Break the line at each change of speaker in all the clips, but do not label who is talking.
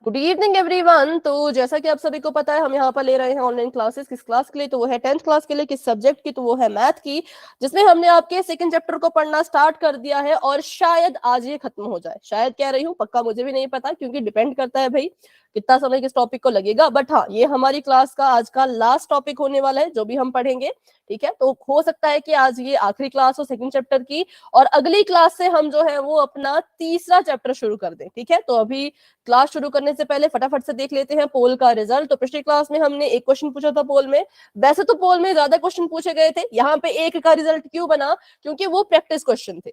Good evening everyone. तो जैसा कि आप सभी को पता है, हम यहाँ पर ले रहे हैं ऑनलाइन क्लासेस। किस क्लास के लिए? तो वो है 10th क्लास के लिए। किस सब्जेक्ट की? तो वो है मैथ की, जिसमें हमने आपके सेकंड चैप्टर को पढ़ना स्टार्ट कर दिया है और शायद आज ये खत्म हो जाए। शायद कह रही हूँ, पक्का मुझे भी नहीं पता, क्योंकि डिपेंड करता है भाई कितना समय किस टॉपिक को लगेगा। बट हाँ, ये हमारी क्लास का आज का लास्ट टॉपिक होने वाला है जो भी हम पढ़ेंगे। ठीक है, तो हो सकता है कि आज ये आखिरी क्लास हो सेकंड चैप्टर की, और अगली क्लास से हम जो है वो अपना तीसरा चैप्टर शुरू कर दें। ठीक है, तो अभी क्लास शुरू करने से पहले फटाफट से देख लेते हैं पोल का रिजल्ट। तो पिछली क्लास में हमने एक क्वेश्चन पूछा था पोल में। वैसे तो पोल में ज्यादा क्वेश्चन पूछे गए थे, यहाँ पे एक का रिजल्ट क्यों बना? क्योंकि वो प्रैक्टिस क्वेश्चन थे।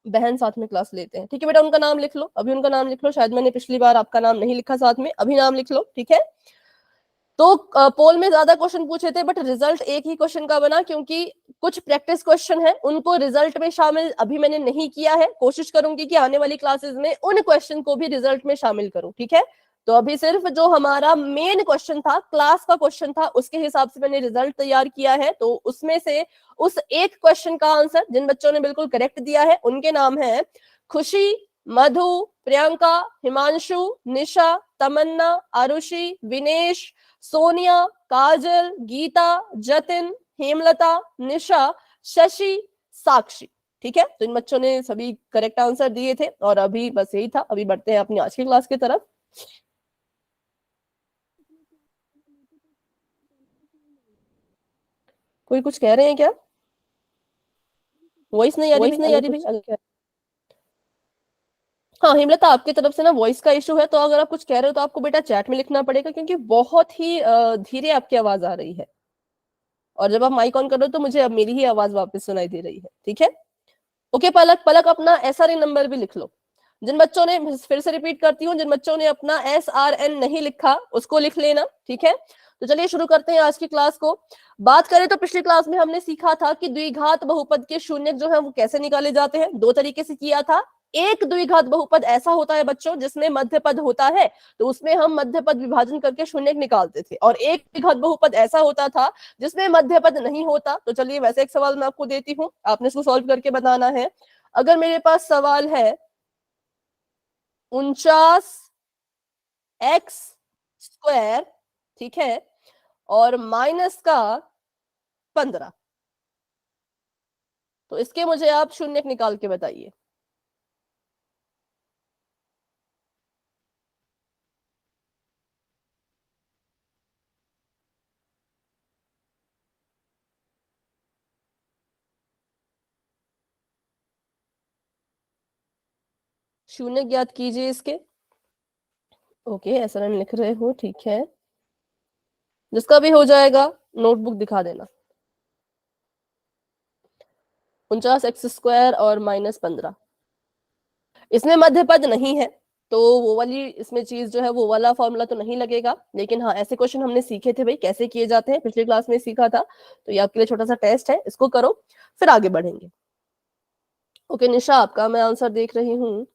बहन साथ में क्लास लेते हैं, ठीक है बेटा, उनका नाम लिख लो, अभी उनका नाम लिख लो। शायद मैंने पिछली बार आपका नाम नहीं लिखा साथ में, अभी नाम लिख लो। ठीक है, तो पोल में ज्यादा क्वेश्चन पूछे थे, बट रिजल्ट एक ही क्वेश्चन का बना, क्योंकि कुछ प्रैक्टिस क्वेश्चन है उनको रिजल्ट में शामिल अभी मैंने नहीं किया है। कोशिश करूंगी कि आने वाली क्लासेस में उन क्वेश्चन को भी रिजल्ट में शामिल करूं। ठीक है, तो अभी सिर्फ जो हमारा मेन क्वेश्चन था, क्लास का क्वेश्चन था, उसके हिसाब से मैंने रिजल्ट तैयार किया है। तो उसमें से उस एक क्वेश्चन का आंसर जिन बच्चों ने बिल्कुल करेक्ट दिया है उनके नाम है खुशी, मधु, प्रियंका, हिमांशु, निशा, तमन्ना, आरुषि, विनेश, सोनिया, काजल, गीता, जतिन, हेमलता, निशा, शशि, साक्षी। ठीक है, तो इन बच्चों ने सभी करेक्ट आंसर दिए थे। और अभी बस यही था, अभी बढ़ते हैं अपनी आज की क्लास की तरफ। कोई कुछ कह रहे हैं क्या? वॉइस नहीं आ रही भाई, अगर कुछ हाँ हेमलता, आपकी तरफ से ना वॉइस का इशू है, तो अगर आप कुछ कह रहे हो तो आपको बेटा चैट में लिखना पड़ेगा, क्योंकि बहुत ही धीरे आपकी आवाज आ रही है। और जब आप माइक ऑन कर रहे हो तो मुझे अब मेरी ही आवाज वापस सुनाई दे रही है। ठीक है, ओके। पलक, पलक अपना SRN नंबर भी लिख लो। जिन बच्चों ने, फिर से रिपीट करती हूँ, जिन बच्चों ने अपना SRN नहीं लिखा उसको लिख लेना। ठीक है, तो चलिए शुरू करते हैं आज की क्लास को। बात करें तो पिछली क्लास में हमने सीखा था कि द्विघात बहुपद के शून्यक जो है वो कैसे निकाले जाते हैं। दो तरीके से किया था। एक द्विघात बहुपद ऐसा होता है बच्चों जिसमें मध्य पद होता है, तो उसमें हम मध्य पद विभाजन करके शून्यक निकालते थे। और एक द्विघात बहुपद ऐसा होता था जिसमें मध्य पद नहीं होता। तो चलिए वैसे एक सवाल मैं आपको देती हूँ, आपने इसको सॉल्व करके बताना है। अगर मेरे पास सवाल है 49x², ठीक है, और माइनस का 15, तो इसके मुझे आप शून्यक निकाल के बताइए। शून्य ज्ञात कीजिए इसके। ओके, ऐसा हम लिख रहे हो, ठीक है। जिसका भी हो जाएगा नोटबुक दिखा देना। 49x² और -15, इसमें मध्य पद नहीं है, तो वो वाली इसमें चीज जो है वो वाला फॉर्मूला तो नहीं लगेगा। लेकिन हाँ, ऐसे क्वेश्चन हमने सीखे थे भाई कैसे किए जाते हैं, पिछली क्लास में सीखा था। तो ये आपके लिए छोटा सा टेस्ट है, इसको करो फिर आगे बढ़ेंगे। ओके निशा, आपका मैं आंसर देख रही हूँ,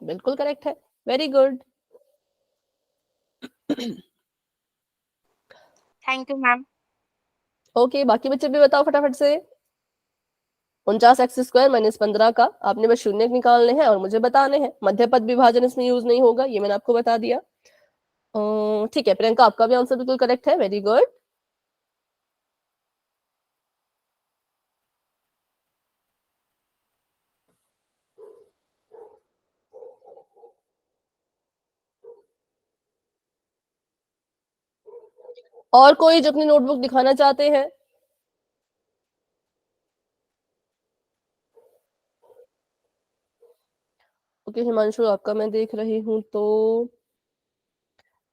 बिल्कुल करेक्ट है, very good.
Thank you ma'am.
Okay, बाकी बच्चे भी बताओ फटाफट से। 49x² -15 का आपने बस शून्य निकालने हैं और मुझे बताने हैं। मध्य पद विभाजन इसमें यूज नहीं होगा, ये मैंने आपको बता दिया। ठीक है प्रियंका, आपका भी आंसर बिल्कुल करेक्ट है, वेरी गुड। और कोई जो अपनी नोटबुक दिखाना चाहते हैं? ओके हिमांशु, आपका मैं देख रही हूँ, तो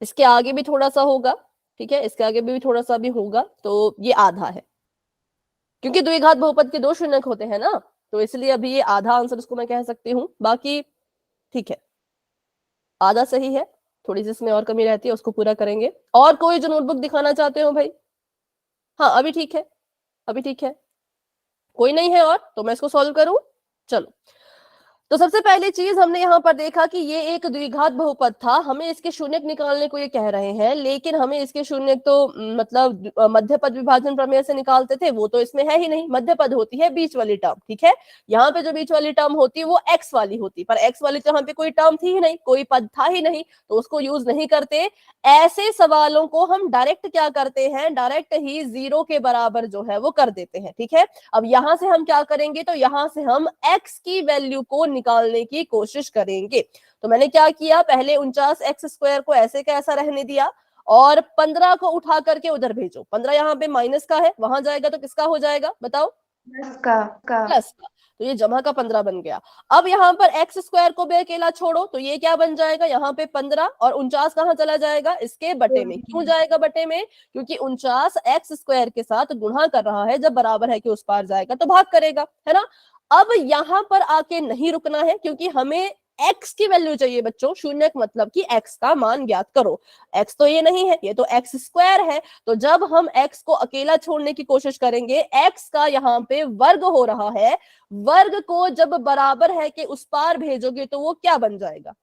इसके आगे भी थोड़ा सा होगा। ठीक है, इसके आगे भी थोड़ा सा भी होगा, तो ये आधा है, क्योंकि द्विघात बहुपद के दो शून्यक होते हैं ना, तो इसलिए अभी ये आधा आंसर उसको मैं कह सकती हूँ। बाकी ठीक है, आधा सही है, थोड़ी सी इसमें और कमी रहती है, उसको पूरा करेंगे। और कोई जो नोटबुक दिखाना चाहते हो भाई? हाँ अभी ठीक है, अभी ठीक है, कोई नहीं है और, तो मैं इसको सॉल्व करूं। चलो, तो सबसे पहली चीज हमने यहाँ पर देखा कि ये एक द्विघात बहुपद था, हमें इसके शून्यक निकालने को ये कह रहे हैं, लेकिन हमें इसके शून्यक तो मतलब मध्य पद विभाजन प्रमेय से निकालते थे, वो तो इसमें है ही नहीं। मध्य पद होती है बीच वाली टर्म, ठीक है। यहाँ पे जो बीच वाली टर्म होती है वो एक्स वाली होती, पर एक्स वाली तो यहाँ पे कोई टर्म थी ही नहीं, कोई पद था ही नहीं, तो उसको यूज नहीं करते। ऐसे सवालों को हम डायरेक्ट क्या करते हैं, डायरेक्ट ही 0 के बराबर जो है वो कर देते हैं, ठीक है। अब यहां से हम क्या करेंगे, तो यहां से हम x की वैल्यू को निकालने की कोशिश करेंगे। तो मैंने क्या किया, पहले 49x² को ऐसे का ऐसा रहने दिया और 15 को उठा करके उधर भेजो। 15 यहाँ पे माइनस का है, वहां जाएगा तो किसका हो जाएगा बताओ,
प्लस का
प्लस का। तो ये जमा का 15 बन गया। अब यहाँ पर x² को भी अकेला छोड़ो, तो ये क्या बन जाएगा, यहाँ पे 15 और 49 कहाँ चला जाएगा, इसके बटे में। क्यों जाएगा बटे में, क्योंकि 49 x² के साथ गुणा कर रहा है, जब बराबर है कि उस पार जाएगा तो भाग करेगा, है ना। अब यहाँ पर आके नहीं रुकना है, क्योंकि हमें x की वैल्यू चाहिए बच्चों, शून्यक मतलब कि x का मान ज्ञात करो। x तो ये नहीं है, ये तो x² है। तो जब हम x को अकेला छोड़ने की कोशिश करेंगे, x का यहाँ पे वर्ग हो रहा है, वर्ग को जब बराबर है कि उस पार भेजोगे तो वो क्या बन जाएगा,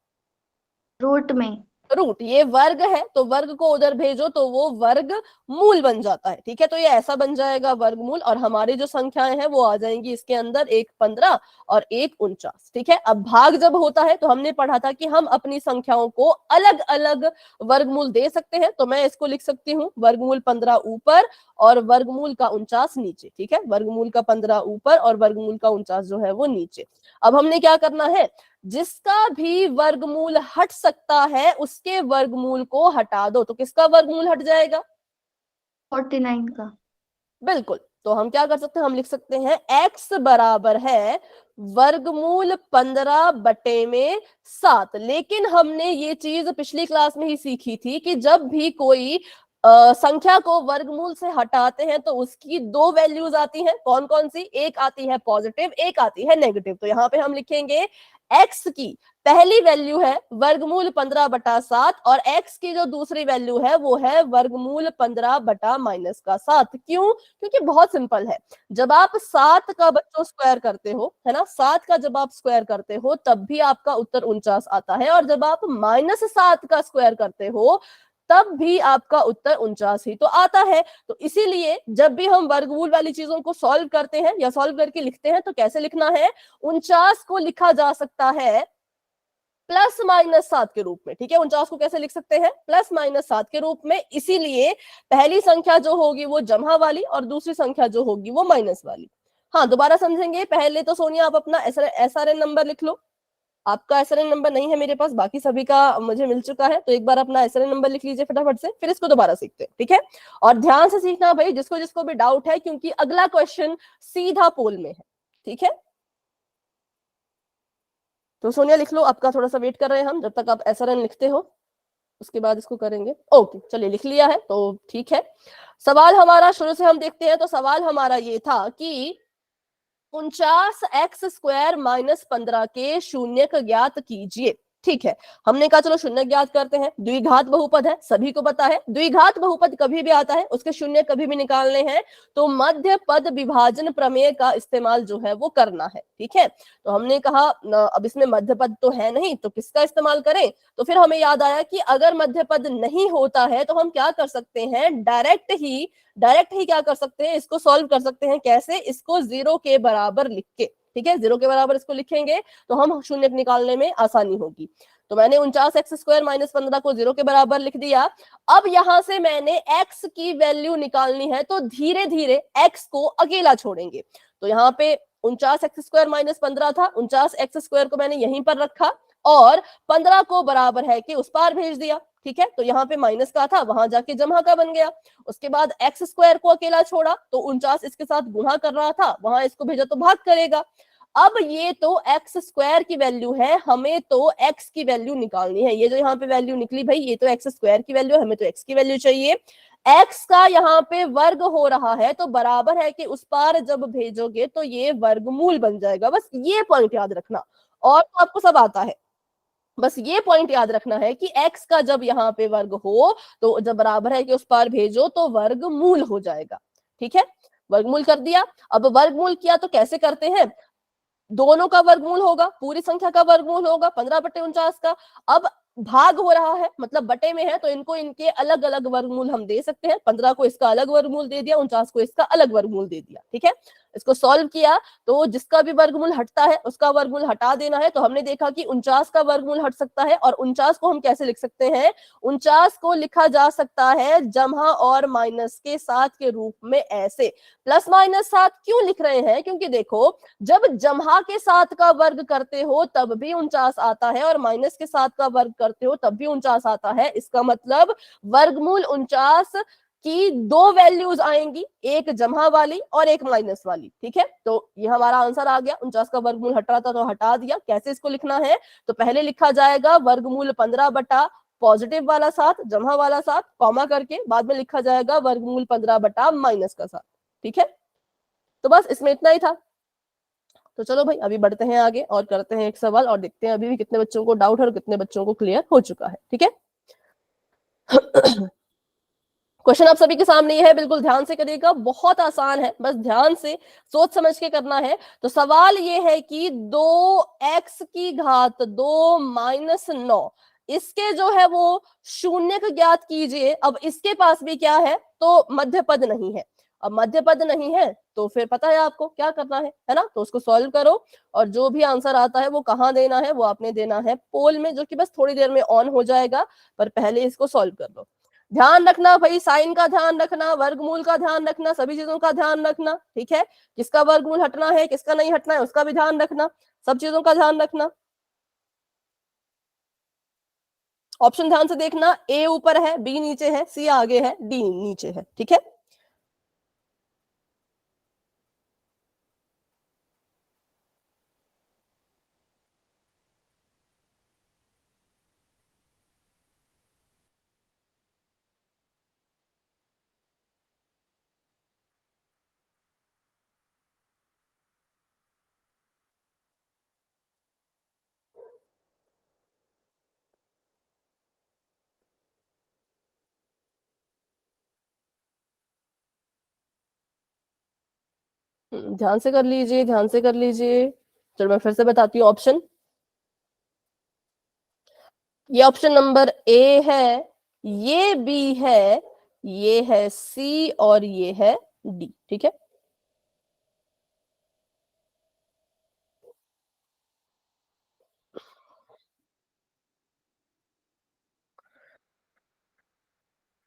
रूट में।
रूट। ये वर्ग है तो वर्ग को उधर भेजो तो वो वर्ग मूल बन जाता है, ठीक है। तो ये ऐसा बन जाएगा वर्गमूल, और हमारी जो संख्याएं हैं वो आ जाएंगी इसके अंदर, एक 15 और एक 49, ठीक है। अब भाग जब होता है तो हमने पढ़ा था कि हम अपनी संख्याओं को अलग अलग वर्गमूल दे सकते हैं। तो मैं इसको लिख सकती हूँ वर्गमूल 15 ऊपर और वर्गमूल का 49 नीचे, ठीक है। वर्गमूल का 15 ऊपर और वर्गमूल का 49 जो है वो नीचे। अब हमने क्या करना है, जिसका भी वर्गमूल हट सकता है उसके वर्गमूल को हटा दो। तो किसका वर्गमूल हट जाएगा,
49 का।
बिल्कुल। तो हम क्या कर सकते हैं, हम लिख सकते हैं x बराबर है वर्गमूल 15 बटे में 7। लेकिन हमने ये चीज पिछली क्लास में ही सीखी थी कि जब भी कोई संख्या को वर्गमूल से हटाते हैं तो उसकी दो वैल्यूज आती हैं। कौन कौन सी, एक आती है पॉजिटिव, एक आती है नेगेटिव। तो यहाँ पे हम लिखेंगे x की पहली वैल्यू है वर्गमूल 15/7 और x की जो दूसरी वैल्यू है वो है वर्गमूल 15/-7। क्यों, क्योंकि बहुत सिंपल है। जब आप 7 का बच्चों स्क्वायर करते हो, है ना, 7 का जब आप स्क्वायर करते हो तब भी आपका उत्तर 49 आता है, और जब आप -7 का स्क्वायर करते हो तब भी आपका उत्तर 49 ही तो आता है। तो इसीलिए जब भी हम वर्गमूल वाली चीजों को सॉल्व करते हैं या सॉल्व करके लिखते हैं तो कैसे लिखना है, 49 को लिखा जा सकता है +-7 के रूप में, ठीक है। 49 को कैसे लिख सकते हैं, +-7 के रूप में। इसीलिए पहली संख्या जो होगी वो जमा वाली और दूसरी संख्या जो होगी वो माइनस वाली। हाँ, दोबारा समझेंगे। पहले तो सोनिया आप अपना SRN नंबर लिख लो। आपका SRN नंबर नहीं है मेरे पास, बाकी सभी का मुझे मिल चुका है। तो एक बार अपना SRN नंबर लिख लीजिए फटाफट से, फिर इसको दोबारा सीखते हैं, ठीक है। और ध्यान से सीखना भाई, जिसको जिसको भी डाउट है, क्योंकि अगला क्वेश्चन सीधा पोल में है, ठीक है। तो सोनिया लिख लो, आपका थोड़ा सा वेट कर रहे हैं हम, जब तक आप SRN लिखते हो उसके बाद इसको करेंगे। ओके, चलिए लिख लिया है तो ठीक है। सवाल हमारा शुरू से हम देखते हैं। तो सवाल हमारा ये था कि 49x² - 15 के शून्यक ज्ञात कीजिए, ठीक है। हमने कहा चलो शून्य ज्ञात करते हैं। द्विघात बहुपद है, सभी को पता है द्विघात बहुपद कभी भी आता है उसके शून्य कभी भी निकालने हैं तो मध्य पद विभाजन प्रमेय का इस्तेमाल जो है वो करना है, ठीक है। तो हमने कहा अब इसमें मध्य पद तो है नहीं तो किसका इस्तेमाल करें, तो फिर हमें याद आया कि अगर मध्य पद नहीं होता है तो हम क्या कर सकते हैं, डायरेक्ट ही क्या कर सकते हैं, इसको सॉल्व कर सकते हैं। कैसे, इसको 0 के बराबर लिख के, ठीक है। 0 के बराबर इसको लिखेंगे तो हम शून्य निकालने में आसानी होगी। तो मैंने 49x² - 15 को 0 के बराबर लिख दिया। अब यहां से मैंने x की वैल्यू निकालनी है तो धीरे धीरे x को अकेला छोड़ेंगे। तो यहाँ पे 49x² - 15 था, 49x² को मैंने यहीं पर रखा और 15 को बराबर है कि उस पार भेज दिया, ठीक है। तो यहाँ पे माइनस का था, वहां जाके जमा का बन गया। उसके बाद x² को अकेला छोड़ा तो 49 इसके साथ गुणा कर रहा था, वहां इसको भेजा तो भाग करेगा। अब ये तो x² की वैल्यू है, हमें तो x की वैल्यू निकालनी है। ये जो यहाँ पे वैल्यू निकली भाई, ये तो x² की वैल्यू है, हमें तो x की वैल्यू चाहिए। x का यहाँ पे वर्ग हो रहा है तो बराबर है कि उस पार जब भेजोगे तो ये वर्गमूल बन जाएगा। बस ये पॉइंट याद रखना, और तो आपको सब आता है। बस ये पॉइंट याद रखना है कि x का जब यहाँ पे वर्ग हो तो जब बराबर है कि उस पार भेजो तो वर्गमूल हो जाएगा, ठीक है। वर्गमूल कर दिया। अब वर्गमूल किया तो कैसे करते हैं, दोनों का वर्गमूल होगा, पूरी संख्या का वर्गमूल होगा 15/49 का। अब भाग हो रहा है मतलब बटे में है, तो इनको इनके अलग अलग वर्गमूल हम दे सकते हैं। 15 को इसका अलग वर्गमूल दे दिया, 49 को इसका अलग वर्गमूल दे दिया। ठीक है, इसको सॉल्व किया तो जिसका भी वर्गमूल हटता है उसका वर्गमूल हटा देना है। तो हमने देखा कि 49 का वर्गमूल हट सकता है, और 49 को हम कैसे लिख सकते हैं? 49 को लिखा जा सकता है जमा और माइनस के साथ के रूप में ऐसे। प्लस माइनस साथ क्यों लिख रहे हैं? क्योंकि देखो, जब जमा के साथ का वर्ग करते हो तब भी 49 आता है, और माइनस के साथ का वर्ग करते हो तब भी 49 आता है। इसका मतलब वर्गमूल 49 की दो वैल्यूज आएंगी, एक जमा वाली और एक माइनस वाली। ठीक है, तो ये हमारा आंसर आ गया। 49 का वर्गमूल हट रहा था तो हटा दिया। कैसे इसको लिखना है? तो पहले लिखा जाएगा वर्गमूल 15 बटा पॉजिटिव वाला 7 जमा वाला 7 कॉमा करके, बाद में लिखा जाएगा वर्गमूल 15 बटा माइनस का 7। ठीक है, तो बस इसमें इतना ही था। तो चलो भाई अभी बढ़ते हैं आगे और करते हैं एक सवाल, और देखते हैं अभी भी कितने बच्चों को डाउट है और कितने बच्चों को क्लियर हो चुका है। ठीक है, क्वेश्चन आप सभी के सामने ये है, बिल्कुल ध्यान से करिएगा, बहुत आसान है, बस ध्यान से सोच समझ के करना है। तो सवाल ये है कि 2x की घात 2 माइनस 9, इसके जो है वो शून्य को ज्ञात कीजिए। अब इसके पास भी क्या है? तो मध्य पद नहीं है। अब मध्य पद नहीं है तो फिर पता है आपको क्या करना है ना? तो उसको सॉल्व करो, और जो भी आंसर आता है वो कहाँ देना है? वो आपने देना है पोल में, जो कि बस थोड़ी देर में ऑन हो जाएगा, पर पहले इसको सॉल्व कर लो। ध्यान रखना भाई, साइन का ध्यान रखना, वर्गमूल का ध्यान रखना, सभी चीजों का ध्यान रखना। ठीक है, किसका वर्गमूल हटना है किसका नहीं हटना है उसका भी ध्यान रखना, सब चीजों का ध्यान रखना। ऑप्शन ध्यान से देखना, ए ऊपर है, बी नीचे है, सी आगे है, डी नीचे है। ठीक है, ध्यान से कर लीजिए, ध्यान से कर लीजिए। चलो मैं फिर से बताती हूँ ऑप्शन। ये ऑप्शन नंबर ए है, ये बी है, ये है सी, और ये है डी। ठीक है,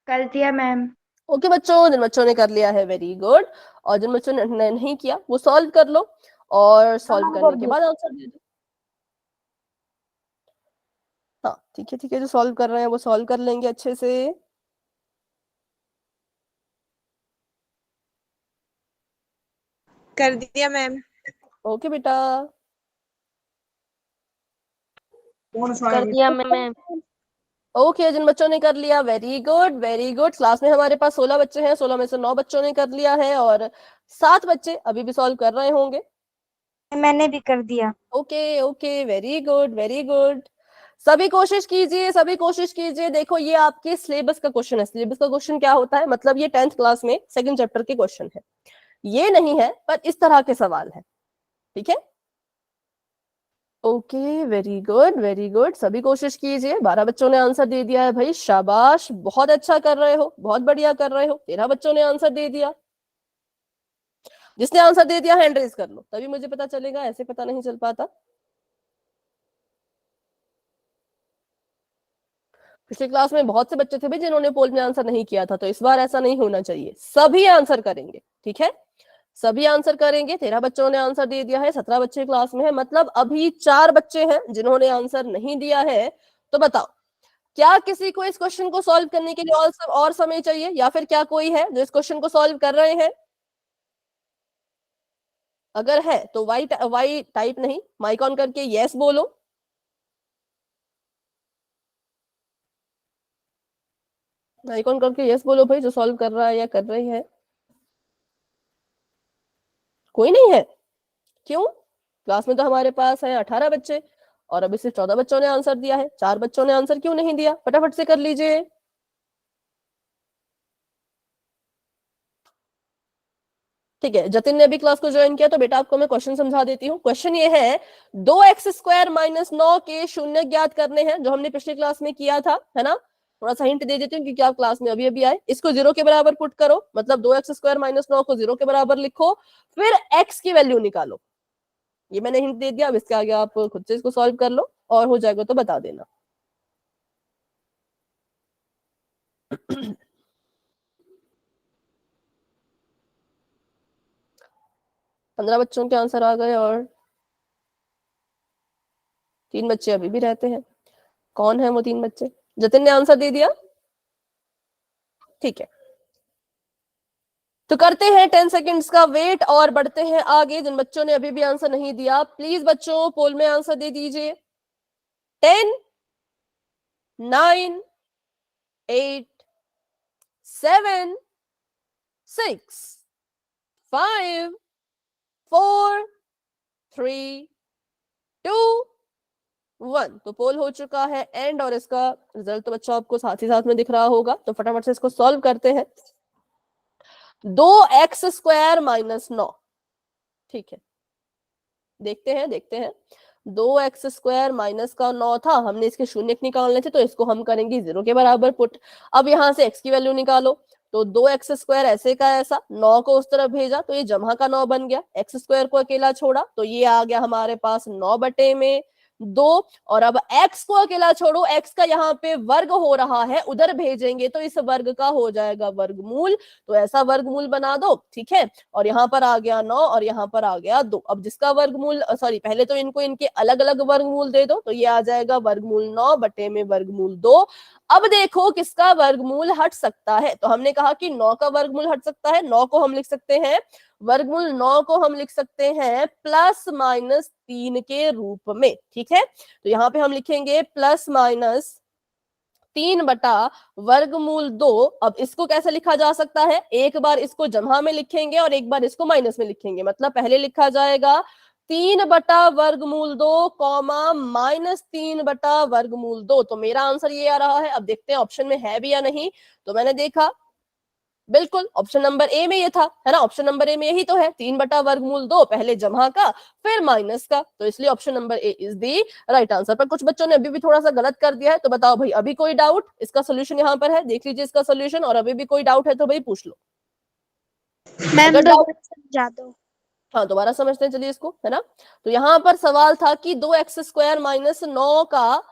कर दिया मैम।
ओके बच्चों, जिन बच्चों ने कर लिया है वेरी गुड, और जिन बच्चों ने नहीं किया वो सॉल्व कर लो, और सॉल्व करने के बाद आंसर दे दो। हाँ ठीक है ठीक है, जो सॉल्व कर रहे हैं वो सॉल्व कर लेंगे अच्छे से।
कर दिया मैम।
ओके बेटा,
कर दिया मैम।
ओके जिन बच्चों ने कर लिया very good very good. Class में हमारे पास 16 बच्चे हैं, 16 में से 9 बच्चों ने कर लिया है, और 7 बच्चे अभी भी सॉल्व कर रहे होंगे।
मैंने भी कर दिया।
Okay okay, very good very good. सभी कोशिश कीजिए, सभी कोशिश कीजिए। देखो ये आपके सिलेबस का क्वेश्चन है। सिलेबस का क्वेश्चन क्या होता है? मतलब ये 10th क्लास में सेकंड चैप्टर के क्वेश्चन है, ये नहीं है पर इस तरह के सवाल है। ठीक है, okay very good very good. सभी कोशिश कीजिए। 12 बच्चों ने आंसर दे दिया है भाई, शाबाश, बहुत अच्छा कर रहे हो, बहुत बढ़िया कर रहे हो। 13 बच्चों ने आंसर दे दिया। जिसने आंसर दे दिया हैंड रेज कर लो, तभी मुझे पता चलेगा, ऐसे पता नहीं चल पाता। पिछली क्लास में बहुत से बच्चे थे भी जिन्होंने पोल में आंसर नहीं किया था, तो इस बार ऐसा नहीं होना चाहिए, सभी आंसर करेंगे। ठीक है, सभी आंसर करेंगे। 13 बच्चों ने आंसर दे दिया है, 17 बच्चे क्लास में है, मतलब अभी 4 बच्चे हैं जिन्होंने आंसर नहीं दिया है। तो बताओ, क्या किसी को इस क्वेश्चन को सॉल्व करने के लिए और समय चाहिए, या फिर क्या कोई है जो इस क्वेश्चन को सॉल्व कर रहे हैं? अगर है तो वाई वाई टाइप नहीं, माइक ऑन करके यस बोलो। माइक ऑन करके यस बोलो भाई, जो सॉल्व कर रहा है या कर रही है। कोई नहीं है? क्यों? क्लास में तो हमारे पास है 18 बच्चे, और अभी सिर्फ 14 बच्चों ने आंसर दिया है। 4 बच्चों ने आंसर क्यों नहीं दिया? फटाफट से कर लीजिए। ठीक है, जतिन ने अभी क्लास को ज्वाइन किया तो बेटा आपको मैं क्वेश्चन समझा देती हूँ। क्वेश्चन ये है 2x² - 9 के शून्य ज्ञात करने हैं, जो हमने पिछली क्लास में किया था, है ना। थोड़ा सा हिंट दे देती हूँ क्योंकि आप क्लास में अभी अभी आए। इसको 0 के बराबर पुट करो, मतलब 2x² - 9 को 0 के बराबर लिखो, फिर x की वैल्यू निकालो। ये मैंने हिंट दे दिया, अब इसके आगे आप खुद से इसको सॉल्व कर लो और हो जाएगा तो बता देना। 15 बच्चों के आंसर आ गए और 3 बच्चे अभी भी रहते हैं। कौन है वो 3 बच्चे? जतिन ने आंसर दे दिया, ठीक है। तो करते हैं 10 सेकेंड्स का वेट और बढ़ते हैं आगे। जिन बच्चों ने अभी भी आंसर नहीं दिया, प्लीज बच्चों पोल में आंसर दे दीजिए। 10, 9, 8, 7, 6, 5, 4, 3, 2, 1। तो पोल हो चुका है एंड, और इसका रिजल्ट तो बच्चों आपको साथ ही साथ में दिख रहा होगा। तो फटाफट से इसको सॉल्व करते हैं। 2x² - 9, ठीक है, देखते हैं। 2x² माइनस का 9 था, हमने इसके शून्य निकालने थे, तो इसको हम करेंगे 0 के बराबर पुट। अब यहां से x की वैल्यू निकालो, तो 2x² ऐसे का ऐसा, 9 को उस तरफ भेजा तो ये जमा का 9 बन गया, x² को अकेला छोड़ा तो ये आ गया हमारे पास 9/2। और अब x को अकेला छोड़ो, x का यहाँ पे वर्ग हो रहा है, उधर भेजेंगे तो इस वर्ग का हो जाएगा वर्गमूल, तो ऐसा वर्गमूल बना दो, ठीक है। और यहाँ पर आ गया 9 और यहाँ पर आ गया 2। अब जिसका वर्गमूल, सॉरी, पहले तो इनको इनके अलग अलग वर्गमूल दे दो, तो ये आ जाएगा वर्गमूल 9/वर्गमूल 2। अब देखो किसका वर्गमूल हट सकता है, तो हमने कहा कि 9 का वर्गमूल हट सकता है। 9 को हम लिख सकते हैं, वर्गमूल 9 को हम लिख सकते हैं +-3 के रूप में, ठीक है। तो यहाँ पे हम लिखेंगे +-3/वर्गमूल 2। अब इसको कैसे लिखा जा सकता है, एक बार इसको जमा में लिखेंगे और एक बार इसको माइनस में लिखेंगे। मतलब पहले लिखा जाएगा 3/वर्गमूल 2, -3/वर्गमूल 2। तो मेरा आंसर ये आ रहा है। अब देखते हैं ऑप्शन में है भी या नहीं। तो मैंने देखा, बिल्कुल ऑप्शन नंबर ए में ये था, है ना। ऑप्शन नंबर ए में यही तो है, 3/वर्गमूल 2, पहले जमा का फिर माइनस का, तो इसलिए option number A is the right answer. पर कुछ बच्चों ने अभी भी थोड़ा सा गलत कर दिया है, तो बताओ भाई, अभी कोई डाउट? इसका सोल्यूशन यहाँ पर है, देख लीजिए इसका सोल्यूशन, और अभी भी कोई डाउट है तो भाई पूछ लो।
मैम
अगर डाउट,
दोबारा समझा दो।
हाँ दोबारा समझते हैं, चलिए इसको, है ना। तो यहाँ पर सवाल था कि 2x² - 9 का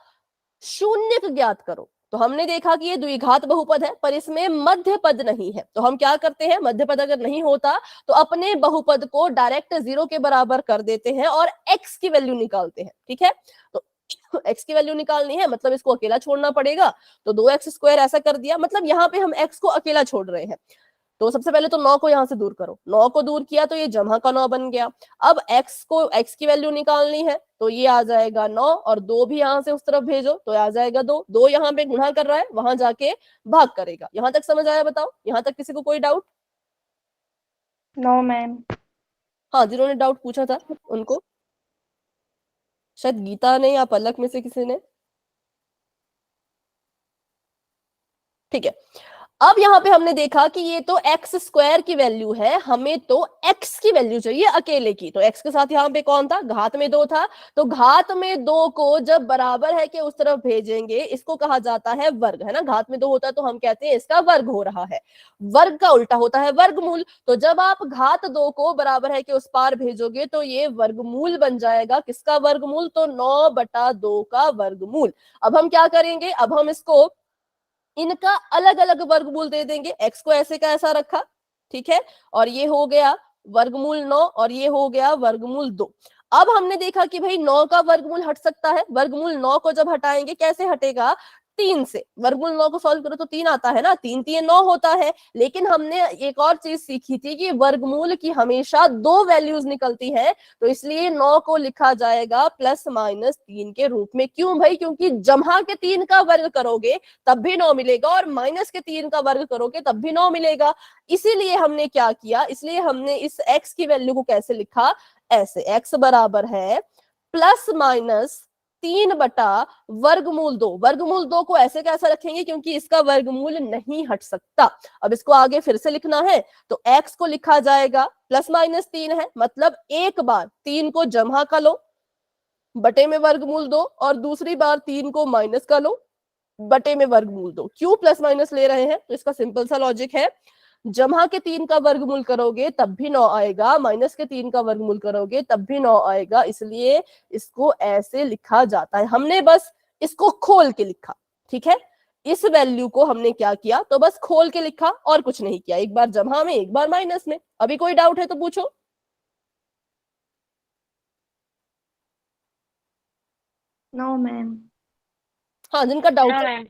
शून्य ज्ञात करो। तो हमने देखा कि ये द्विघात बहुपद है, पर इसमें मध्य पद नहीं है। तो हम क्या करते हैं, मध्य पद अगर नहीं होता तो अपने बहुपद को डायरेक्ट 0 के बराबर कर देते हैं और x की वैल्यू निकालते हैं, ठीक है। तो x की वैल्यू निकालनी है, मतलब इसको अकेला छोड़ना पड़ेगा। तो 2x² ऐसा कर दिया, मतलब यहाँ पे हम x को अकेला छोड़ रहे हैं। तो सबसे पहले तो 9 को यहां से दूर करो, 9 को दूर किया तो ये जमा का 9 बन गया। अब x की वैल्यू निकालनी है, तो ये आ जाएगा 9, और 2 भी यहां से उस तरफ भेजो तो आ जाएगा 2। 2 यहाँ पे गुणा कर रहा है, वहां जाके भाग करेगा। यहां तक समझ आया? बताओ, यहां तक किसी को कोई डाउट?
No ma'am.
हाँ, जिन्होंने डाउट पूछा था उनको, शायद गीता ने या पलक में से किसी ने, ठीक है। अब यहाँ पे हमने देखा कि ये तो x² की वैल्यू है, हमें तो x की वैल्यू चाहिए अकेले की। तो x के साथ यहाँ पे कौन था, घात में 2 था। तो घात में 2 को जब बराबर है कि उस तरफ भेजेंगे, इसको कहा जाता है वर्ग, है ना। घात में 2 होता है तो हम कहते हैं इसका वर्ग हो रहा है। वर्ग का उल्टा होता है वर्गमूल। तो जब आप घात 2 को बराबर है कि उस पार भेजोगे तो ये वर्गमूल बन जाएगा। किसका वर्गमूल? तो 9/2 का वर्गमूल। अब हम क्या करेंगे, अब हम इसको इनका अलग अलग वर्गमूल दे देंगे। x को ऐसे का ऐसा रखा, ठीक है, और ये हो गया वर्गमूल 9 और ये हो गया वर्गमूल 2। अब हमने देखा कि भाई 9 का वर्गमूल हट सकता है। वर्गमूल 9 को जब हटाएंगे, कैसे हटेगा? 3 से। वर्गमूल 9 को सॉल्व करो तो 3 आता है ना, 3 3 9 होता है। लेकिन हमने एक और चीज सीखी थी कि वर्गमूल की हमेशा 2 वैल्यूज निकलती है, तो इसलिए 9 को लिखा जाएगा +-3 के रूप में। क्यों भाई? क्योंकि जमा के 3 का वर्ग करोगे तब भी 9 मिलेगा, और माइनस के 3 का वर्ग करोगे तब भी 9 मिलेगा। इसीलिए हमने क्या किया, इसलिए हमने इस x की वैल्यू को कैसे लिखा, ऐसे। x बराबर है +-3 3/वर्गमूल 2। वर्गमूल 2 को ऐसे कैसे रखेंगे, क्योंकि इसका वर्गमूल नहीं हट सकता। अब इसको आगे फिर से लिखना है तो x को लिखा जाएगा ±3 है, मतलब एक बार 3 को जमा कर लो बटे में वर्गमूल 2 और दूसरी बार 3 को माइनस कर लो बटे में वर्गमूल 2। क्यों प्लस माइनस ले रहे हैं, तो इसका सिंपल सा लॉजिक है, जमा के 3 का वर्गमूल करोगे तब भी 9 आएगा, माइनस के 3 का वर्गमूल करोगे तब भी 9 आएगा, इसलिए इसको ऐसे लिखा जाता है। हमने बस इसको खोल के लिखा, ठीक है। इस वैल्यू को हमने क्या किया, तो बस खोल के लिखा और कुछ नहीं किया, एक बार जमा में एक बार माइनस में। अभी कोई डाउट है तो पूछो।
No ma'am.
हाँ, जिनका डाउट है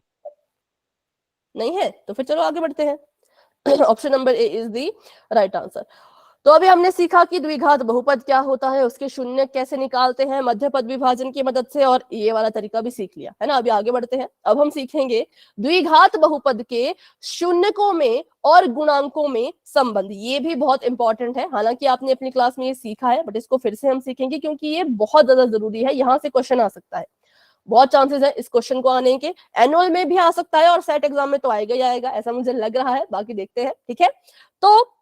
नहीं है तो फिर चलो आगे बढ़ते हैं। Option number A is the right answer. तो अभी हमने सीखा कि द्विघात बहुपद क्या होता है, उसके शून्य कैसे निकालते हैं मध्य पद विभाजन की मदद से, और ये वाला तरीका भी सीख लिया है ना। अभी आगे बढ़ते हैं, अब हम सीखेंगे द्विघात बहुपद के शून्यकों में और गुणांकों में संबंध। ये भी बहुत इंपॉर्टेंट है, हालांकि आपने अपनी क्लास में ये सीखा है, बट इसको फिर से हम सीखेंगे क्योंकि ये बहुत ज्यादा जरूरी है। यहाँ से क्वेश्चन आ सकता है, बहुत चांसेस है इस क्वेश्चन को आने के, एनुअल में भी आ सकता है और सेट एग्जाम में तो आएगा ही आएगा, ऐसा मुझे लग रहा है, बाकी देखते हैं, ठीक है। तो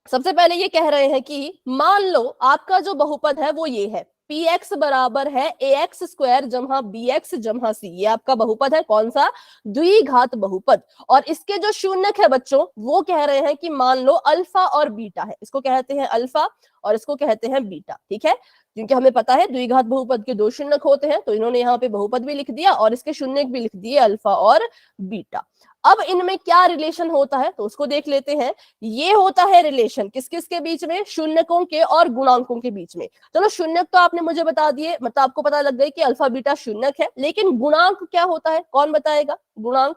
सबसे पहले ये कह रहे हैं कि मान लो आपका जो बहुपद है वो ये है, px बराबर है ax² जमा bx जमा c। ये आपका बहुपद है, कौन सा, द्विघात बहुपद। और इसके जो शून्यक है बच्चों, वो कह रहे हैं कि मान लो अल्फा और बीटा है, इसको कहते हैं अल्फा और इसको कहते हैं बीटा, ठीक है। क्योंकि हमें पता है द्विघात बहुपद के दो शून्यक होते हैं, तो इन्होंने यहाँ पे बहुपद भी लिख दिया और इसके शून्यक भी लिख दिए अल्फा और बीटा। अब इनमें क्या रिलेशन होता है तो उसको देख लेते हैं। ये होता है रिलेशन किस किस के बीच में, शून्यकों के और गुणांकों के बीच में। चलो शून्यक तो आपने मुझे बता दिए, मतलब आपको पता लग गई कि अल्फा बीटा शून्यक है, लेकिन गुणांक क्या होता है, कौन बताएगा गुणांक।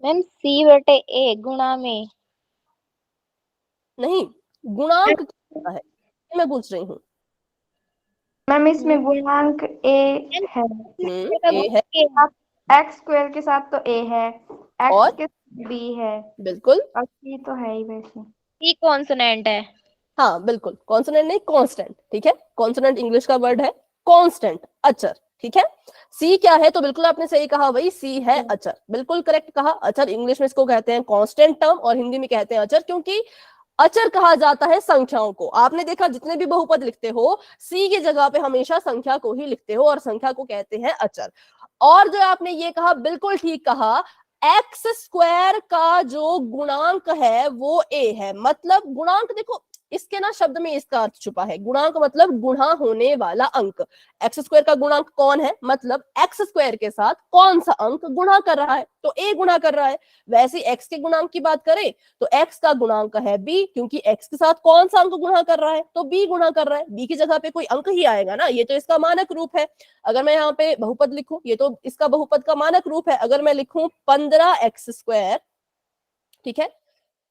मैम C/A गुणा में।
नहीं, गुणांक क्या होता है मैं पूछ रही हूँ।
मैम इसमें गुणांक A है।
ए है
x² के साथ तो A है, x
और
के साथ B है
बिल्कुल,
और C तो है ही वैसे।
सी कॉन्सोनेंट है।
हाँ बिल्कुल, कॉन्सोनेंट नहीं कांस्टेंट, ठीक है। कॉन्सोनेंट इंग्लिश का वर्ड है, कांस्टेंट अचर, ठीक है। सी क्या है, तो बिल्कुल आपने सही कहा, वही सी है अचर, बिल्कुल करेक्ट कहा। अचर इंग्लिश में इसको कहते हैं कांस्टेंट टर्म और हिंदी में कहते हैं अचर, क्योंकि अचर कहा जाता है संख्याओं को। आपने देखा जितने भी बहुपद लिखते हो सी की जगह पे हमेशा संख्या को ही लिखते हो और संख्या को कहते हैं अचर। और जो आपने ये कहा बिल्कुल ठीक कहा, x² का जो गुणांक है वो a है। मतलब गुणांक देखो, इसके ना शब्द में इसका अर्थ छुपा है, गुणांक मतलब गुणा होने वाला अंक। x² का गुणांक कौन है, मतलब x² के साथ कौन सा अंक गुणा कर रहा है, तो a गुणा कर रहा है। वैसे x के गुणांक की बात करें तो x का गुणांक है b, क्योंकि x के साथ कौन सा अंक गुणा कर रहा है, तो b गुणा कर रहा है। b की जगह पे कोई अंक ही आएगा ना, ये तो इसका मानक रूप है। अगर मैं यहाँ पे बहुपद लिखूं, ये तो इसका बहुपद का मानक रूप है। अगर मैं लिखूं 15x², ठीक है,